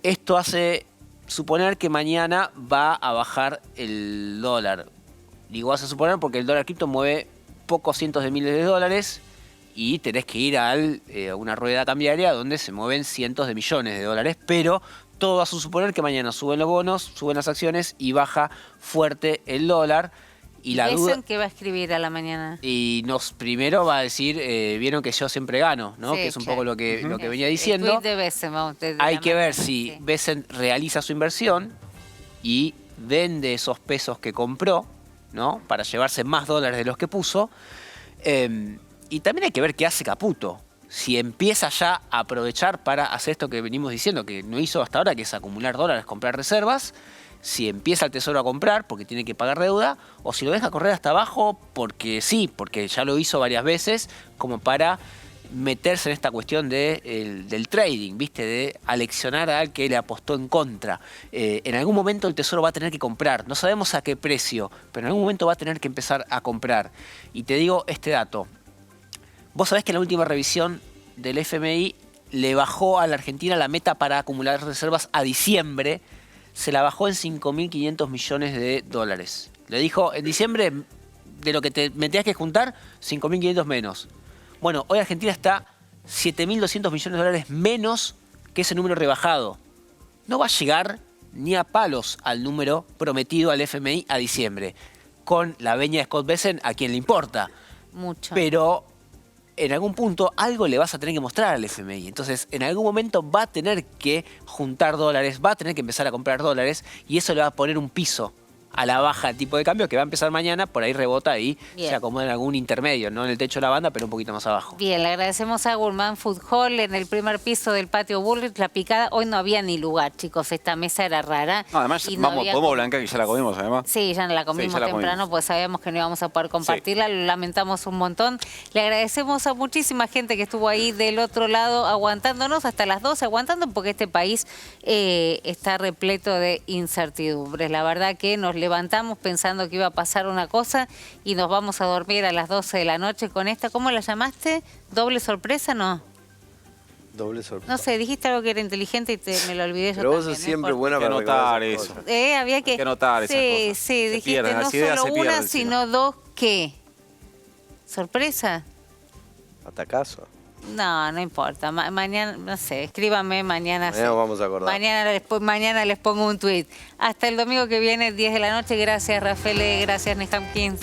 Esto hace suponer que mañana va a bajar el dólar. Digo, vas a suponer porque el dólar cripto mueve pocos cientos de miles de dólares y tenés que ir a una rueda cambiaria donde se mueven cientos de millones de dólares, pero todo va a suponer que mañana suben los bonos, suben las acciones y baja fuerte el dólar. Y la duda, ¿qué va a escribir a la mañana? Y primero va a decir, vieron que yo siempre gano, ¿no? Sí, que es un poco lo que venía diciendo. El tweet de Bessem, hay que ver si Bessem realiza su inversión y vende esos pesos que compró, ¿no? Para llevarse más dólares de los que puso. Y también hay que ver qué hace Caputo. Si empieza ya a aprovechar para hacer esto que venimos diciendo, que no hizo hasta ahora, que es acumular dólares, comprar reservas. Si empieza el Tesoro a comprar porque tiene que pagar deuda, o si lo deja correr hasta abajo porque sí, porque ya lo hizo varias veces, como para meterse en esta cuestión del trading, ¿viste? De aleccionar al que le apostó en contra. En algún momento el Tesoro va a tener que comprar, no sabemos a qué precio, pero en algún momento va a tener que empezar a comprar. Y te digo este dato. Vos sabés que en la última revisión del FMI le bajó a la Argentina la meta para acumular reservas a diciembre, se la bajó en 5.500 millones de dólares. Le dijo, en diciembre, de lo que me tenías que juntar, 5.500 menos. Bueno, hoy Argentina está 7.200 millones de dólares menos que ese número rebajado. No va a llegar ni a palos al número prometido al FMI a diciembre. Con la veña de Scott Bessent, a quien le importa. Mucho. Pero en algún punto algo le vas a tener que mostrar al FMI. Entonces, en algún momento va a tener que juntar dólares, va a tener que empezar a comprar dólares y eso le va a poner un piso a la baja del tipo de cambio que va a empezar mañana, por ahí rebota y se acomoda en algún intermedio, no en el techo de la banda, pero un poquito más abajo. Bien, le agradecemos a Gurman Food Hall en el primer piso del patio Bullrich, la picada. Hoy no había ni lugar, chicos, esta mesa era rara. No, además, podemos blanquear que ya la comimos, además. Sí, ya la comimos temprano, pues sabíamos que no íbamos a poder compartirla, lo lamentamos un montón. Le agradecemos a muchísima gente que estuvo ahí del otro lado aguantándonos hasta las 12, aguantando porque este país está repleto de incertidumbres. La verdad que nos levantamos pensando que iba a pasar una cosa y nos vamos a dormir a las 12 de la noche con esta, ¿cómo la llamaste? ¿Doble sorpresa? No. Doble sorpresa. No sé, dijiste algo que era inteligente y me lo olvidé yo. Pero vos sos siempre buena para anotar eso. Había que anotar esas cosas. Sí, dijiste no solo una, sino dos ¿Qué? ¿Sorpresa? ¿Atacazo? No, no importa. Mañana, no sé, escríbame mañana. Mañana vamos a acordar. Mañana les pongo un tuit. Hasta el domingo que viene, 10 de la noche. Gracias, Rafael. Gracias, Neham Kins.